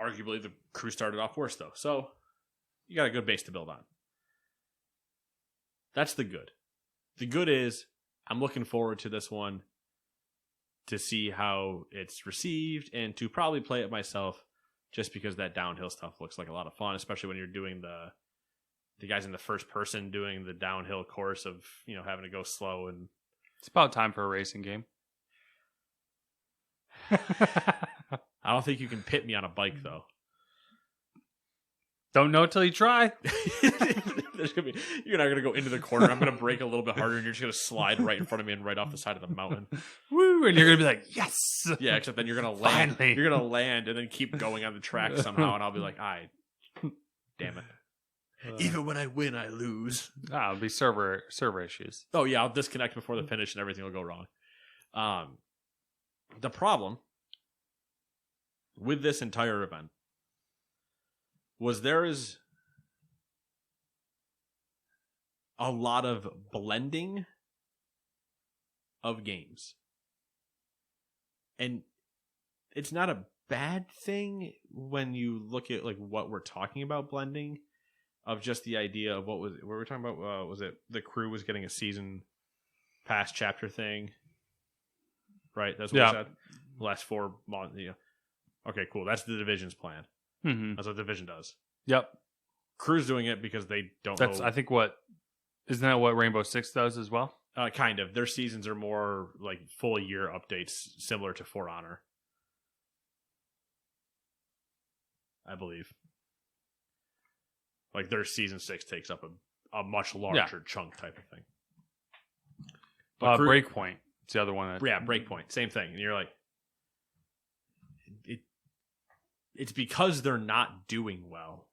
Arguably the Crew started off worse though, so you got a good base to build on. That's the good. The good is I'm looking forward to this one to see how it's received and to probably play it myself, just because that downhill stuff looks like a lot of fun, especially when you're doing the guys in the first person doing the downhill course of, having to go slow. And it's about time for a racing game. I don't think you can pit me on a bike though. Don't know till you try. You're not going to go into the corner. I'm going to brake a little bit harder, and you're just going to slide right in front of me and right off the side of the mountain. Woo! And you're going to be like, yes! Yeah, except then you're going to land. Finally. You're going to land and then keep going on the track somehow, and I'll be like, damn it. Even when I win, I lose. It'll be server issues. Oh yeah, I'll disconnect before the finish and everything will go wrong. The problem with this entire event was there is a lot of blending of games. And it's not a bad thing when you look at like what we're talking about blending, of just the idea of what we were talking about. Was it the crew was getting a season pass chapter thing? Right? That's what we said. The last 4 months. Yeah. Okay, cool. That's the Division's plan. Mm-hmm. That's what Division does. Yep. Crew's doing it because they don't know. I think isn't that what Rainbow Six does as well? Kind of. Their seasons are more like full year updates, similar to For Honor, I believe. Like their season 6 takes up a much larger chunk type of thing. But Breakpoint. It's the other one. Breakpoint. Same thing. And you're like, it's because they're not doing well,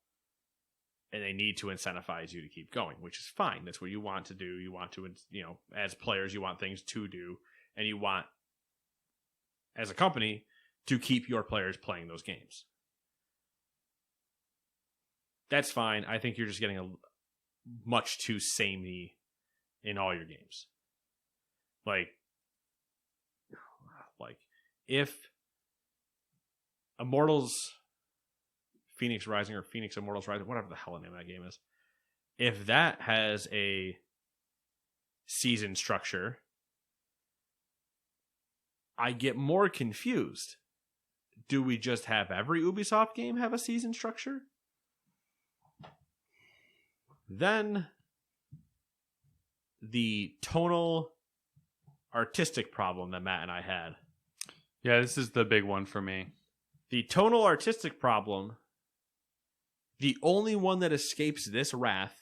and they need to incentivize you to keep going, which is fine. That's what you want to do. You want to, as players, you want things to do, and you want, as a company, to keep your players playing those games. That's fine. I think you're just getting a much too samey in all your games. Like if Immortals Phoenix Rising or Phoenix Immortals Rising, whatever the hell the name of that game is, if that has a season structure, I get more confused. Do we just have every Ubisoft game have a season structure? Then the tonal artistic problem that Matt and I had. Yeah, this is the big one for me. The tonal artistic problem, the only one that escapes this wrath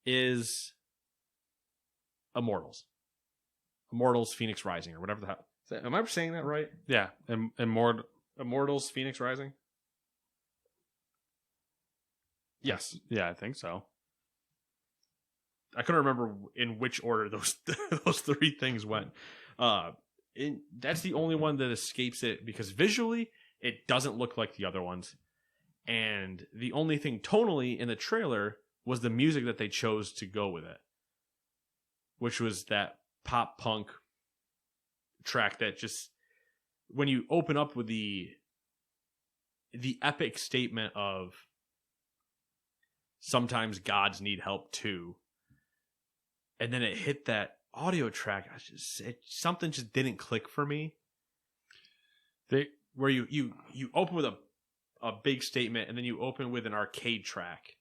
is Immortals. Immortals Phoenix Rising, or whatever the hell. Am I saying that right? Yeah, Immortals Phoenix Rising? Yes. Yeah, I think so. I couldn't remember in which order those 3 things went. That's the only one that escapes it because visually it doesn't look like the other ones. And the only thing tonally in the trailer was the music that they chose to go with it, which was that pop punk track that just, when you open up with the epic statement of sometimes gods need help too, and then it hit that audio track, something just didn't click for me. Where you open with a big statement and then you open with an arcade track.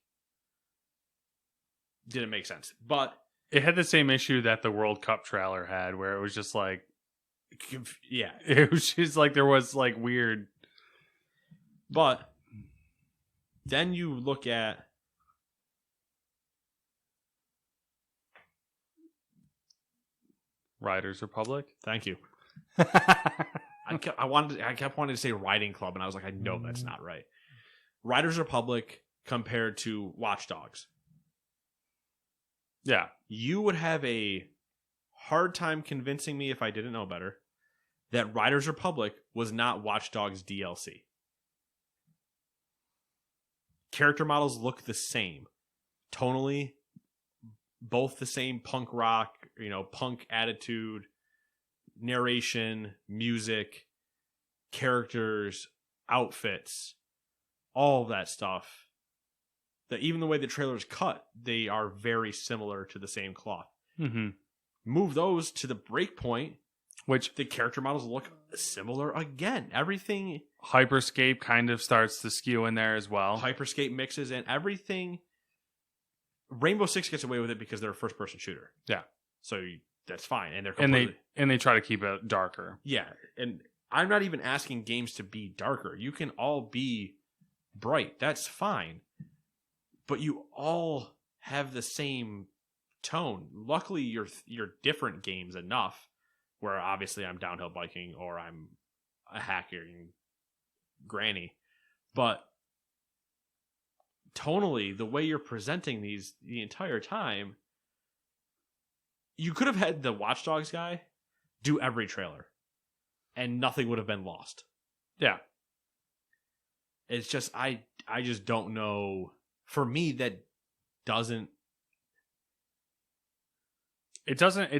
Didn't make sense. But it had the same issue that the World Cup trailer had, where it was just like, yeah, it was just like there was like weird. But then you look at Riders Republic. Thank you. I kept wanting to say Riding Club, and I was like, I know that's not right. Riders Republic compared to Watch Dogs. Yeah. You would have a hard time convincing me, if I didn't know better, that Riders Republic was not Watch Dogs DLC. Character models look the same. Tonally, both the same punk rock, punk attitude, narration, music, characters, outfits, all of that stuff. That even the way the trailer's cut, they are very similar to the same cloth. Mm-hmm. Move those to the Breakpoint, which the character models look similar again. Everything. Hyperscape kind of starts to skew in there as well. Hyperscape mixes in everything. Rainbow Six gets away with it because they're a first-person shooter. Yeah, so that's fine, and they try to keep it darker. Yeah, and I'm not even asking games to be darker. You can all be bright. That's fine, but you all have the same tone. Luckily, you're different games enough where obviously I'm downhill biking or I'm a hacking granny, but tonally, the way you're presenting these the entire time, you could have had the Watch Dogs guy do every trailer, and nothing would have been lost. Yeah. It's just I just don't know. For me, that doesn't. It doesn't.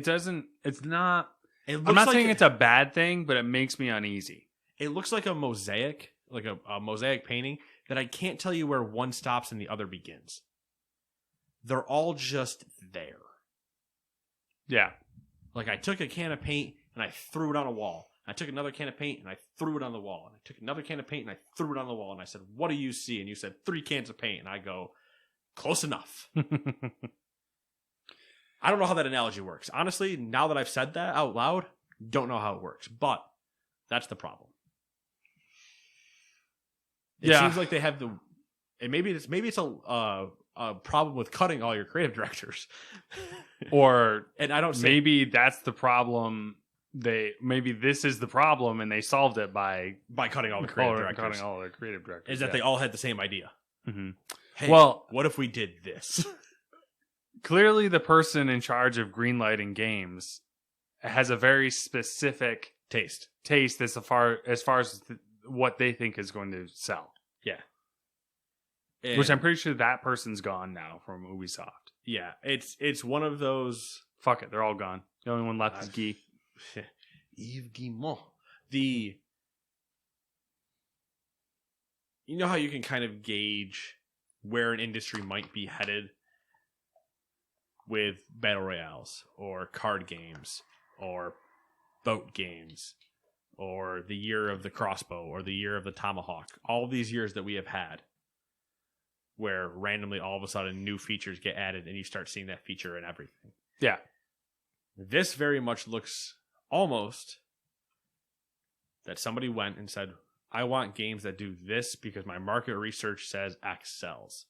It's not. I'm not saying it's a bad thing, but it makes me uneasy. It looks like a mosaic, like a mosaic painting that I can't tell you where one stops and the other begins. They're all just there. Yeah. Like I took a can of paint and I threw it on a wall. I took another can of paint and I threw it on the wall. And I took another can of paint and I threw it on the wall. And I said, "What do you see?" And you said 3 cans of paint. And I go, "Close enough." I don't know how that analogy works. Honestly, now that I've said that out loud, don't know how it works. But that's the problem. It seems like they have and maybe it's a problem with cutting all your creative directors, or and I don't say maybe that's the problem. Maybe this is the problem, and they solved it by cutting all the creative directors. Cutting all the creative directors is that they all had the same idea. Mm-hmm. Hey, well, what if we did this? Clearly, the person in charge of greenlighting games has a very specific taste as far as what they think is going to sell. Yeah. Which I'm pretty sure that person's gone now from Ubisoft. Yeah, it's one of those. Fuck it, they're all gone. The only one left is Guy. Yves Guillemot. You know how you can kind of gauge where an industry might be headed with battle royales or card games or boat games or the year of the crossbow or the year of the tomahawk. All these years that we have had where randomly all of a sudden new features get added and you start seeing that feature in everything. Yeah. This very much looks almost that somebody went and said, "I want games that do this because my market research says X sells."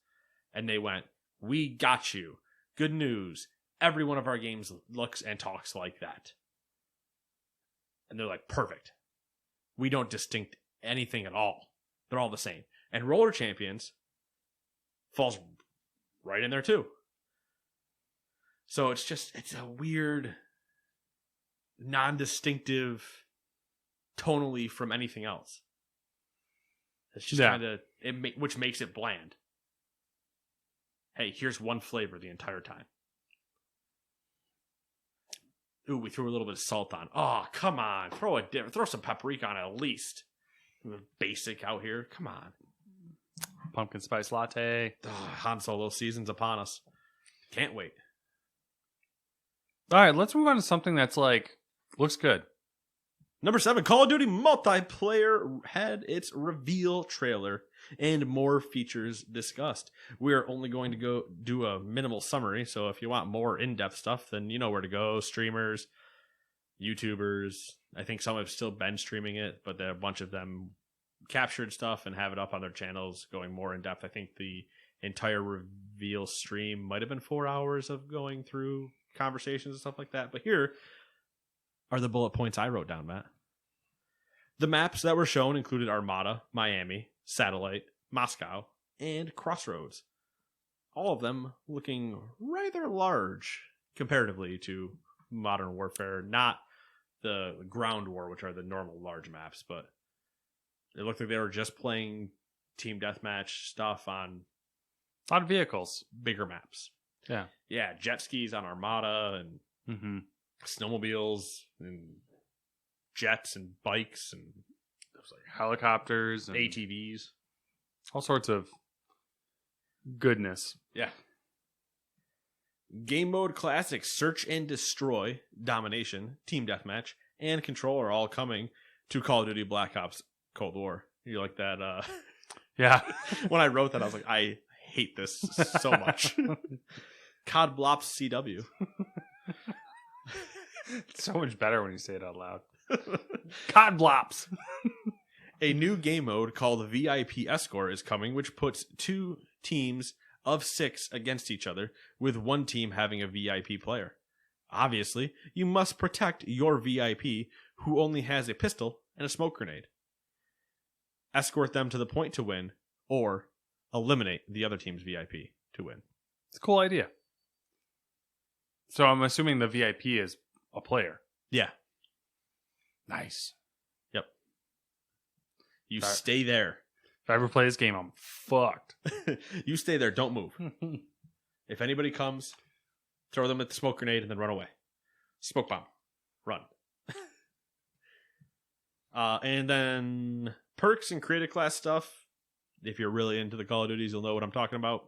And they went, "We got you. Good news. Every one of our games looks and talks like that." And they're like, "Perfect. We don't distinct anything at all. They're all the same." And Roller Champions falls right in there too. So it's a weird, non-distinctive tonally from anything else. It's just kind of which makes it bland. Hey, here's one flavor the entire time. Ooh, we threw a little bit of salt on. Oh, come on. Throw some paprika on it at least. Basic out here. Come on. Pumpkin spice latte. Oh, Han Solo season's upon us. Can't wait. All right, let's move on to something that's looks good. Number 7, Call of Duty Multiplayer had its reveal trailer and more features discussed. We're only going to go do a minimal summary, so if you want more in-depth stuff, then you know where to go. Streamers, YouTubers. I think some have still been streaming it, but a bunch of them captured stuff and have it up on their channels going more in-depth. I think the entire reveal stream might have been 4 hours of going through conversations and stuff like that, but here are the bullet points I wrote down, Matt. The maps that were shown included Armada, Miami, Satellite, Moscow, and Crossroads. All of them looking rather large comparatively to Modern Warfare. Not the Ground War, which are the normal large maps, but it looked like they were just playing Team Deathmatch stuff on a lot of vehicles. Bigger maps. Yeah. Yeah, jet skis on Armada and snowmobiles and jets and bikes and helicopters and ATVs, all sorts of goodness. Yeah. Game mode classic Search and Destroy, Domination, Team Deathmatch, and Control are all coming to Call of Duty Black Ops Cold War. You like that? Yeah. When I wrote that, I was like, I hate this so much. COD Blops CW. It's so much better when you say it out loud. COD Blops. A new game mode called VIP Escort is coming, which puts 2 teams of 6 against each other, with one team having a VIP player. Obviously, you must protect your VIP, who only has a pistol and a smoke grenade. Escort them to the point to win, or eliminate the other team's VIP to win. It's a cool idea. So I'm assuming the VIP is a player. Yeah. Nice. Yep. You Sorry. stay there. If I ever play this game, I'm fucked. You stay there. Don't move. If anybody comes, throw them at the smoke grenade and then run away. Smoke bomb. Run. And then perks and creative class stuff. If you're really into the Call of Duties, you'll know what I'm talking about.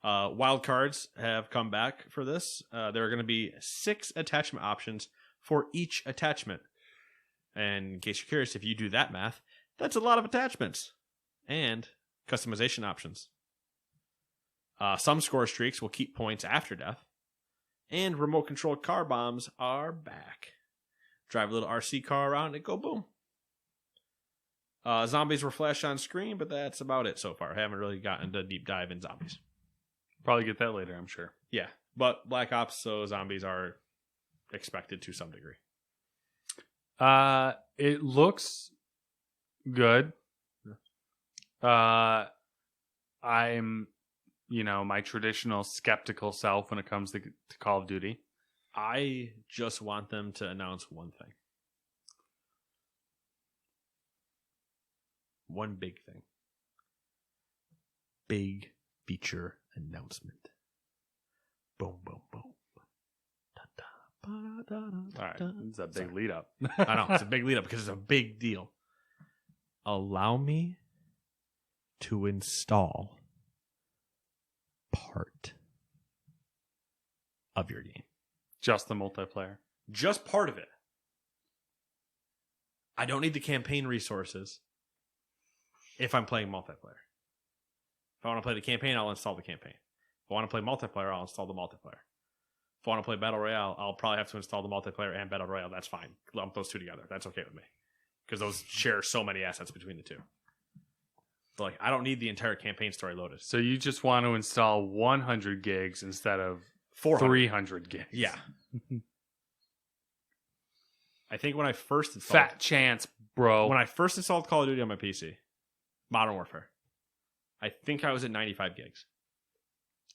Wild cards have come back for this. There are going to be 6 attachment options for each attachment. And in case you're curious, if you do that math, that's a lot of attachments. And customization options. Some score streaks will keep points after death. And remote controlled car bombs are back. Drive a little RC car around and go boom. Zombies were flashed on screen, but that's about it so far. I haven't really gotten into a deep dive in zombies. Probably get that later, I'm sure. Yeah, but Black Ops, so zombies are expected to some degree. It looks good. I'm, my traditional skeptical self when it comes to Call of Duty. I just want them to announce one thing. One big thing. Big feature announcement. Boom, boom, boom. All right, it's a big lead up. I know, it's a big lead up because it's a big deal. Allow me to install part of your game. Just the multiplayer. Just part of it. I don't need the campaign resources if I'm playing multiplayer. If I want to play the campaign, I'll install the campaign. If I want to play multiplayer, I'll install the multiplayer. If I want to play Battle Royale, I'll probably have to install the multiplayer and Battle Royale. That's fine. Lump those two together. That's okay with me. Because those share so many assets between the two. But I don't need the entire campaign story loaded. So you just want to install 100 gigs instead of 300 gigs. Yeah. I think when I first installed... Fat chance, bro. When I first installed Call of Duty on my PC, Modern Warfare, I think I was at 95 gigs.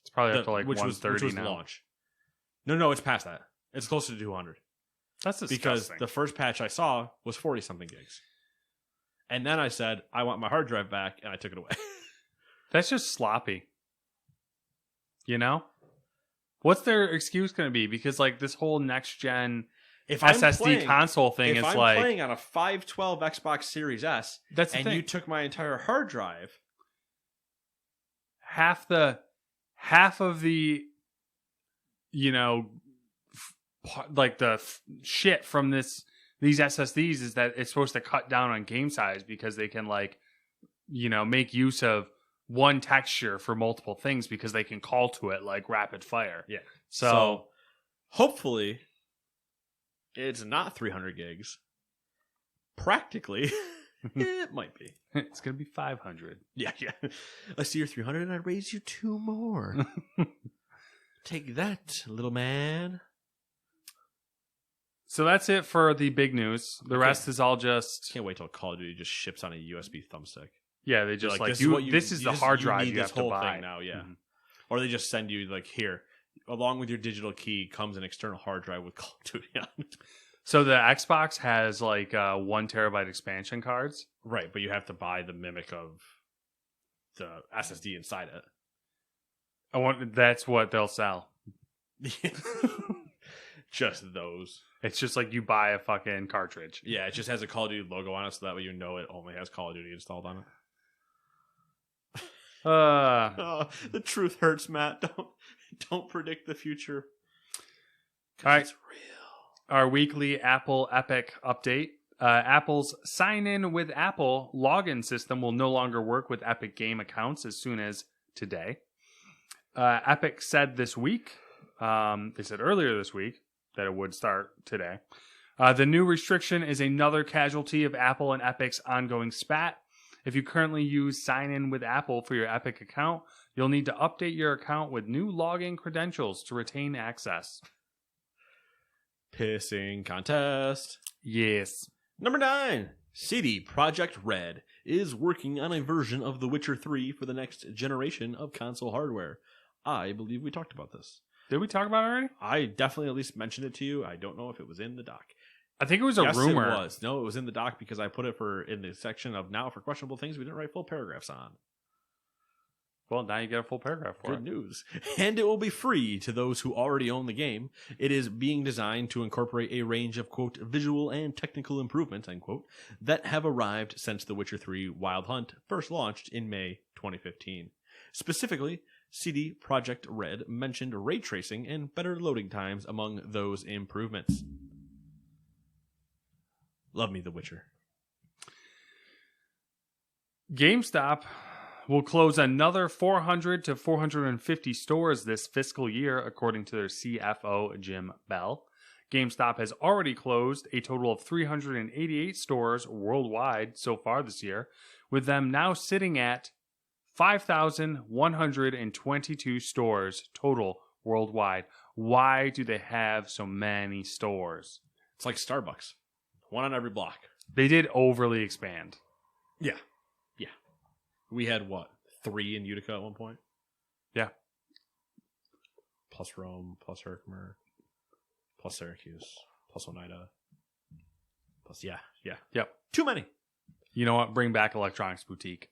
It's probably up to like which 130 was now. Launch. No, it's past that. It's closer to 200. That's disgusting. Because the first patch I saw was 40-something gigs. And then I said, I want my hard drive back, and I took it away. That's just sloppy. What's their excuse going to be? Because this whole next-gen SSD console thing is if I'm playing on a 512 Xbox Series S, that's and you took my entire hard drive... Half of the shit from these SSDs is that it's supposed to cut down on game size because they can make use of one texture for multiple things because they can call to it like rapid fire. Yeah. So hopefully it's not 300 gigs. Practically it might be. It's going to be 500. Yeah. I see your 300 and I raise you 2 more. Take that, little man. So that's it for the big news. The rest is all just... Can't wait till Call of Duty just ships on a USB thumbstick. Yeah, they just this is the hard drive you have to buy now. Yeah, or they just send you here, along with your digital key comes an external hard drive with Call of Duty on it. So the Xbox has 1 terabyte expansion cards, right? But you have to buy the mimic of the SSD inside it. That's what they'll sell. Just those. It's just you buy a fucking cartridge. Yeah, it just has a Call of Duty logo on it, so that way it only has Call of Duty installed on it. The truth hurts, Matt. Don't predict the future. All right. It's real. Our weekly Apple Epic update. Apple's sign-in with Apple login system will no longer work with Epic Game accounts as soon as today. Epic said this week, they said earlier this week, that it would start today. The new restriction is another casualty of Apple and Epic's ongoing spat. If you currently use sign-in with Apple for your Epic account, you'll need to update your account with new login credentials to retain access. Pissing contest. Yes. Number 9. CD Projekt Red is working on a version of The Witcher 3 for the next generation of console hardware. I believe we talked about this. Did we talk about it already? I definitely at least mentioned it to you. I don't know if it was in the doc. I think it was a rumor. It was. No, it was in the doc because I put it in the section of now for questionable things we didn't write full paragraphs on. Well, now you get a full paragraph for Good news. And it will be free to those who already own the game. It is being designed to incorporate a range of, quote, visual and technical improvements, end quote, that have arrived since The Witcher 3 Wild Hunt first launched in May 2015. Specifically, CD Projekt Red mentioned ray tracing and better loading times among those improvements. Love me, The Witcher. GameStop will close another 400 to 450 stores this fiscal year, according to their CFO, Jim Bell. GameStop has already closed a total of 388 stores worldwide so far this year, with them now sitting at 5,122 stores total worldwide. Why do they have so many stores? It's like Starbucks. One on every block. They did overly expand. Yeah. We had, 3 in Utica at one point? Yeah. Plus Rome, plus Herkimer, plus Syracuse, plus Oneida. Plus, yeah. Yep. Too many. You know what? Bring back Electronics Boutique.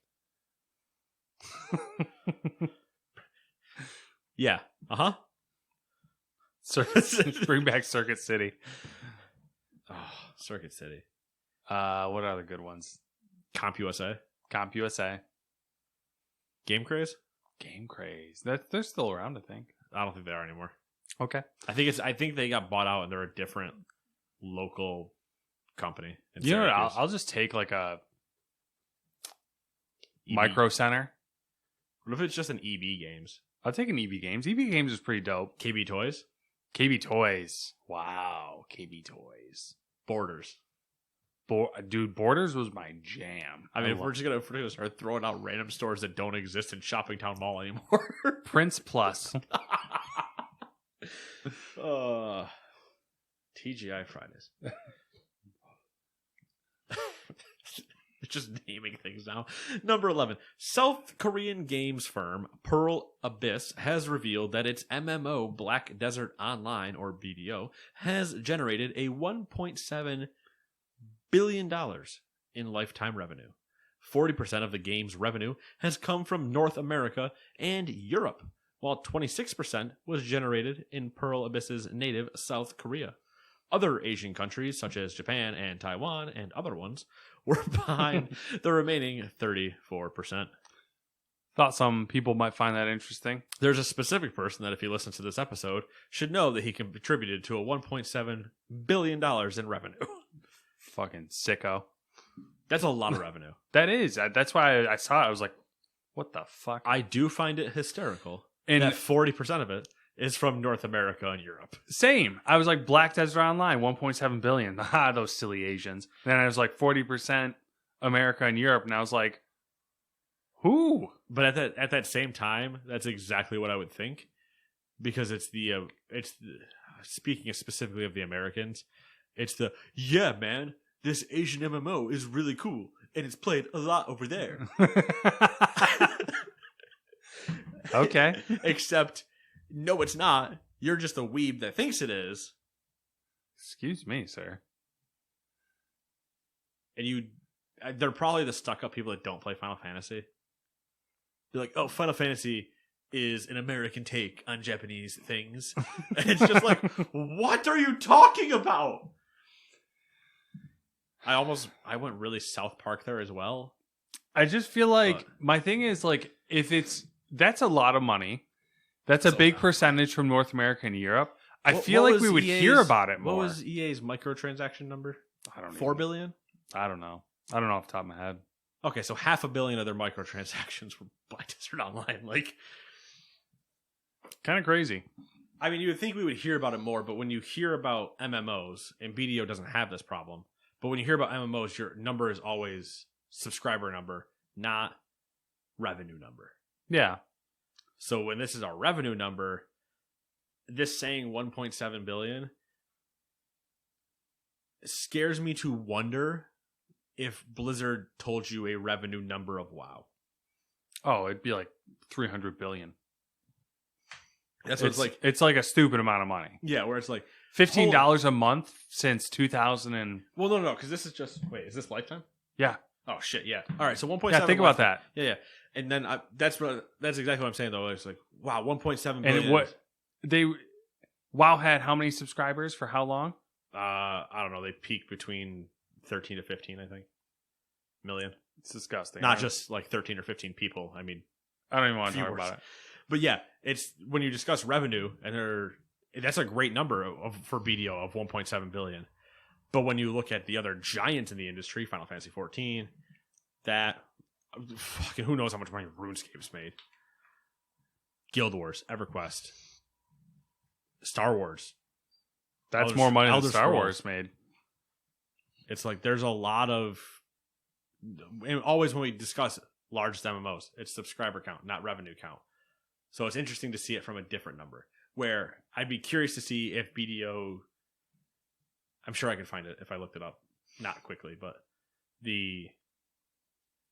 Yeah. Uh-huh. Bring back Circuit City. Oh, Circuit City. What are the good ones? CompUSA. CompUSA. Game Craze? Game Craze. They're still around, I think. I don't think they are anymore. Okay. I think they got bought out and they're a different local company. You know what? I'll just take like a Micro Center. What if it's just an EB Games? I'll take an EB Games. EB Games is pretty dope. KB Toys? KB Toys. Wow. KB Toys. Borders. Dude, Borders was my jam. I mean, if we're just gonna start throwing out random stores that don't exist in Shoppingtown Mall anymore. Prince Plus. TGI Fridays. Just naming things now. Number 11. South Korean games firm Pearl Abyss has revealed that its MMO Black Desert Online, or BDO, has generated a $1.7 billion in lifetime revenue. 40% of the game's revenue has come from North America and Europe, while 26% was generated in Pearl Abyss's native South Korea. Other Asian countries, such as Japan and Taiwan and other ones, were behind the remaining 34%. Thought some people might find that interesting. There's a specific person that, if he listens to this episode, should know that he contributed to a $1.7 billion in revenue. Fucking sicko. That's a lot of revenue. That is. That's why I saw it. I was like, what the fuck? I do find it hysterical. And that 40% of it is from North America and Europe. Same. I was like, Black Desert Online, 1.7 billion. Ah, those silly Asians. Then I was like, 40% America and Europe. And I was like, who? But at that same time, that's exactly what I would think. Because it's speaking specifically of the Americans, it's yeah, man, this Asian MMO is really cool. And it's played a lot over there. Okay. Except, no, it's not. You're just a weeb that thinks it is. Excuse me, sir. And they're probably the stuck-up people that don't play Final Fantasy. They're like, oh, Final Fantasy is an American take on Japanese things. And it's just like, what are you talking about? I went really South Park there as well. I just feel like my thing is like, that's a lot of money. That's a big percentage from North America and Europe. I feel like we would hear about it more. What was EA's microtransaction number? I don't know. 4 billion? I don't know. I don't know off the top of my head. Okay, so $500 million of their microtransactions were Black Desert Online. Like, kind of crazy. I mean, you would think we would hear about it more, but when you hear about MMOs, and BDO doesn't have this problem, but when you hear about MMOs, your number is always subscriber number, not revenue number. Yeah. So when this is our revenue number, this saying 1.7 billion scares me to wonder if Blizzard told you a revenue number of WoW. Oh, it'd be like 300 billion. That's what it's like. It's like a stupid amount of money. Yeah, where it's like $15 a month since 2000 and well, no, because this is just wait. Is this lifetime? yeah, Oh shit, yeah. All right, so 1.7. yeah. Think about that. Yeah. And then that's exactly what I'm saying though. It's like wow, 1.7 billion. And what WoW had how many subscribers for how long? I don't know. They peak between 13 to 15, I think, million. It's disgusting. Not just like 13 or 15 people. I mean, I don't even want to talk viewers. about it. But yeah, it's when you discuss revenue, and that's a great number for BDO of 1.7 billion. But when you look at the other giants in the industry, Final Fantasy 14, that fucking who knows how much money RuneScape's made. Guild Wars, EverQuest, Star Wars. That's more money than Elder Star Scrolls. Wars made. It's like there's a lot of, and always when we discuss large MMOs, it's subscriber count, not revenue count. So it's interesting to see it from a different number. Where I'd be curious to see if BDO, I'm sure I can find it if I looked it up, not quickly, but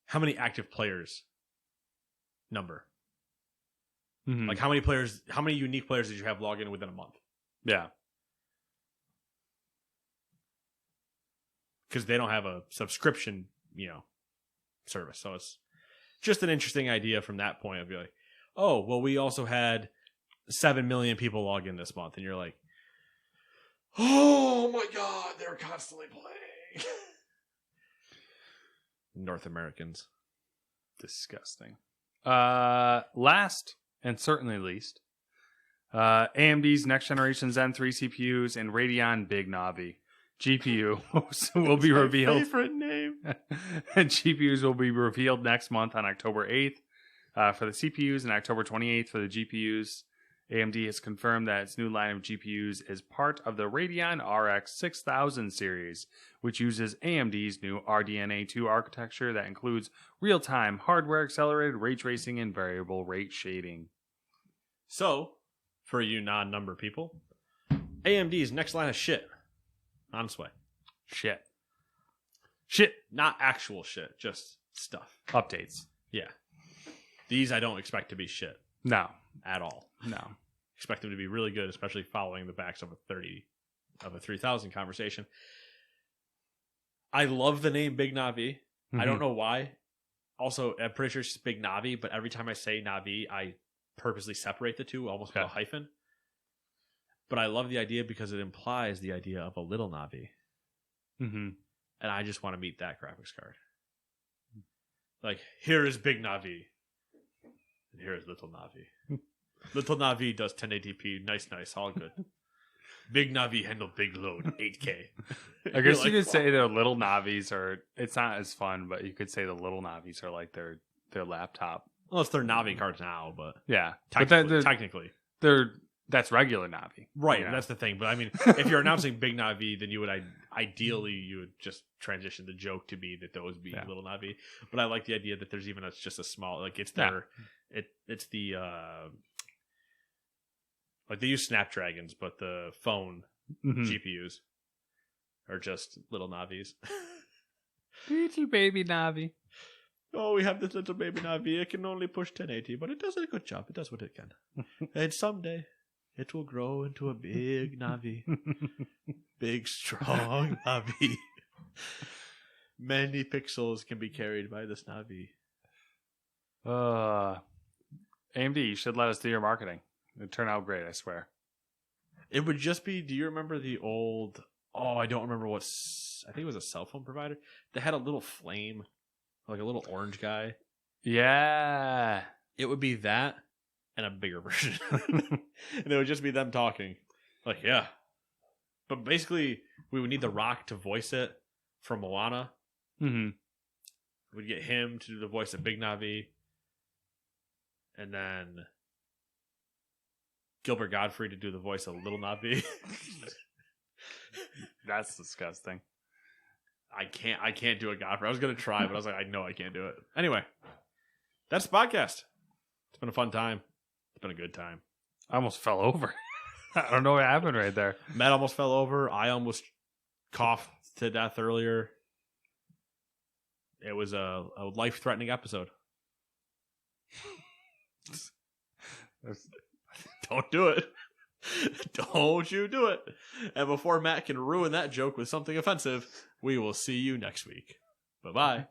how many active players number. Mm-hmm. Like how many unique players did you have log in within a month? Yeah. Because they don't have a subscription, service. So it's just an interesting idea from that point of view. Like, oh, well, we also had 7 million people log in this month. And you're like, oh my God, they're constantly playing. North Americans. Disgusting. Last and certainly least, AMD's next generation Zen 3 CPUs and Radeon Big Navi GPU will be revealed. Favorite name. And GPUs will be revealed next month on October 8th for the CPUs and October 28th for the GPUs. AMD has confirmed that its new line of GPUs is part of the Radeon RX 6000 series, which uses AMD's new RDNA 2 architecture that includes real-time hardware accelerated ray tracing and variable rate shading. So, for you non-number people, AMD's next line of shit on its way. Shit. Not actual shit, just stuff. Updates. Yeah. These I don't expect to be shit No. at all. No. Expect them to be really good, especially following the backs of a 3000 conversation. I love the name Big Navi. Mm-hmm. I don't know why. Also, I'm pretty sure it's just Big Navi, but every time I say Navi, I purposely separate the two, almost with a hyphen. But I love the idea because it implies the idea of a little Navi. Mm-hmm. And I just want to meet that graphics card. Like, here is Big Navi. And here is Little Navi. Little Navi does 1080p. Nice, all good. Big Navi handle big load, 8K. I guess you could say their little Navis are, it's not as fun, but you could say the little Navis are like their laptop. Well, it's their Navi cards now, but Yeah. technically. That's regular Navi. Right, Yeah. that's the thing. But I mean, if you're announcing Big Navi, then you would ideally you would just transition the joke to be that those be Little Navi. But I like the idea that there's even just a small, like it's their, it's the like they use Snapdragons, but the phone GPUs are just little Navis. Little baby Navi. Oh, we have this little baby Navi. It can only push 1080, but it does a good job. It does what it can. And someday it will grow into a big Navi. Big, strong Navi. Many pixels can be carried by this Navi. AMD, you should let us do your marketing. It'd turn out great, I swear. It would just be, do you remember the old, I don't remember I think it was a cell phone provider that had a little flame, like a little orange guy. Yeah. It would be that and a bigger version. And it would just be them talking. Like, yeah. But basically, we would need The Rock to voice it from Moana. Mm-hmm. We'd get him to do the voice of Big Navi. And then Gilbert Godfrey to do the voice of Little Navi. That's disgusting. I can't do a Godfrey. I was going to try, but I was like, I know I can't do it. Anyway, that's the podcast. It's been a fun time. It's been a good time. I almost fell over. I don't know what happened right there. Matt almost fell over. I almost coughed to death earlier. It was a life-threatening episode. Don't do it. Don't you do it. And before Matt can ruin that joke with something offensive, we will see you next week. Bye-bye.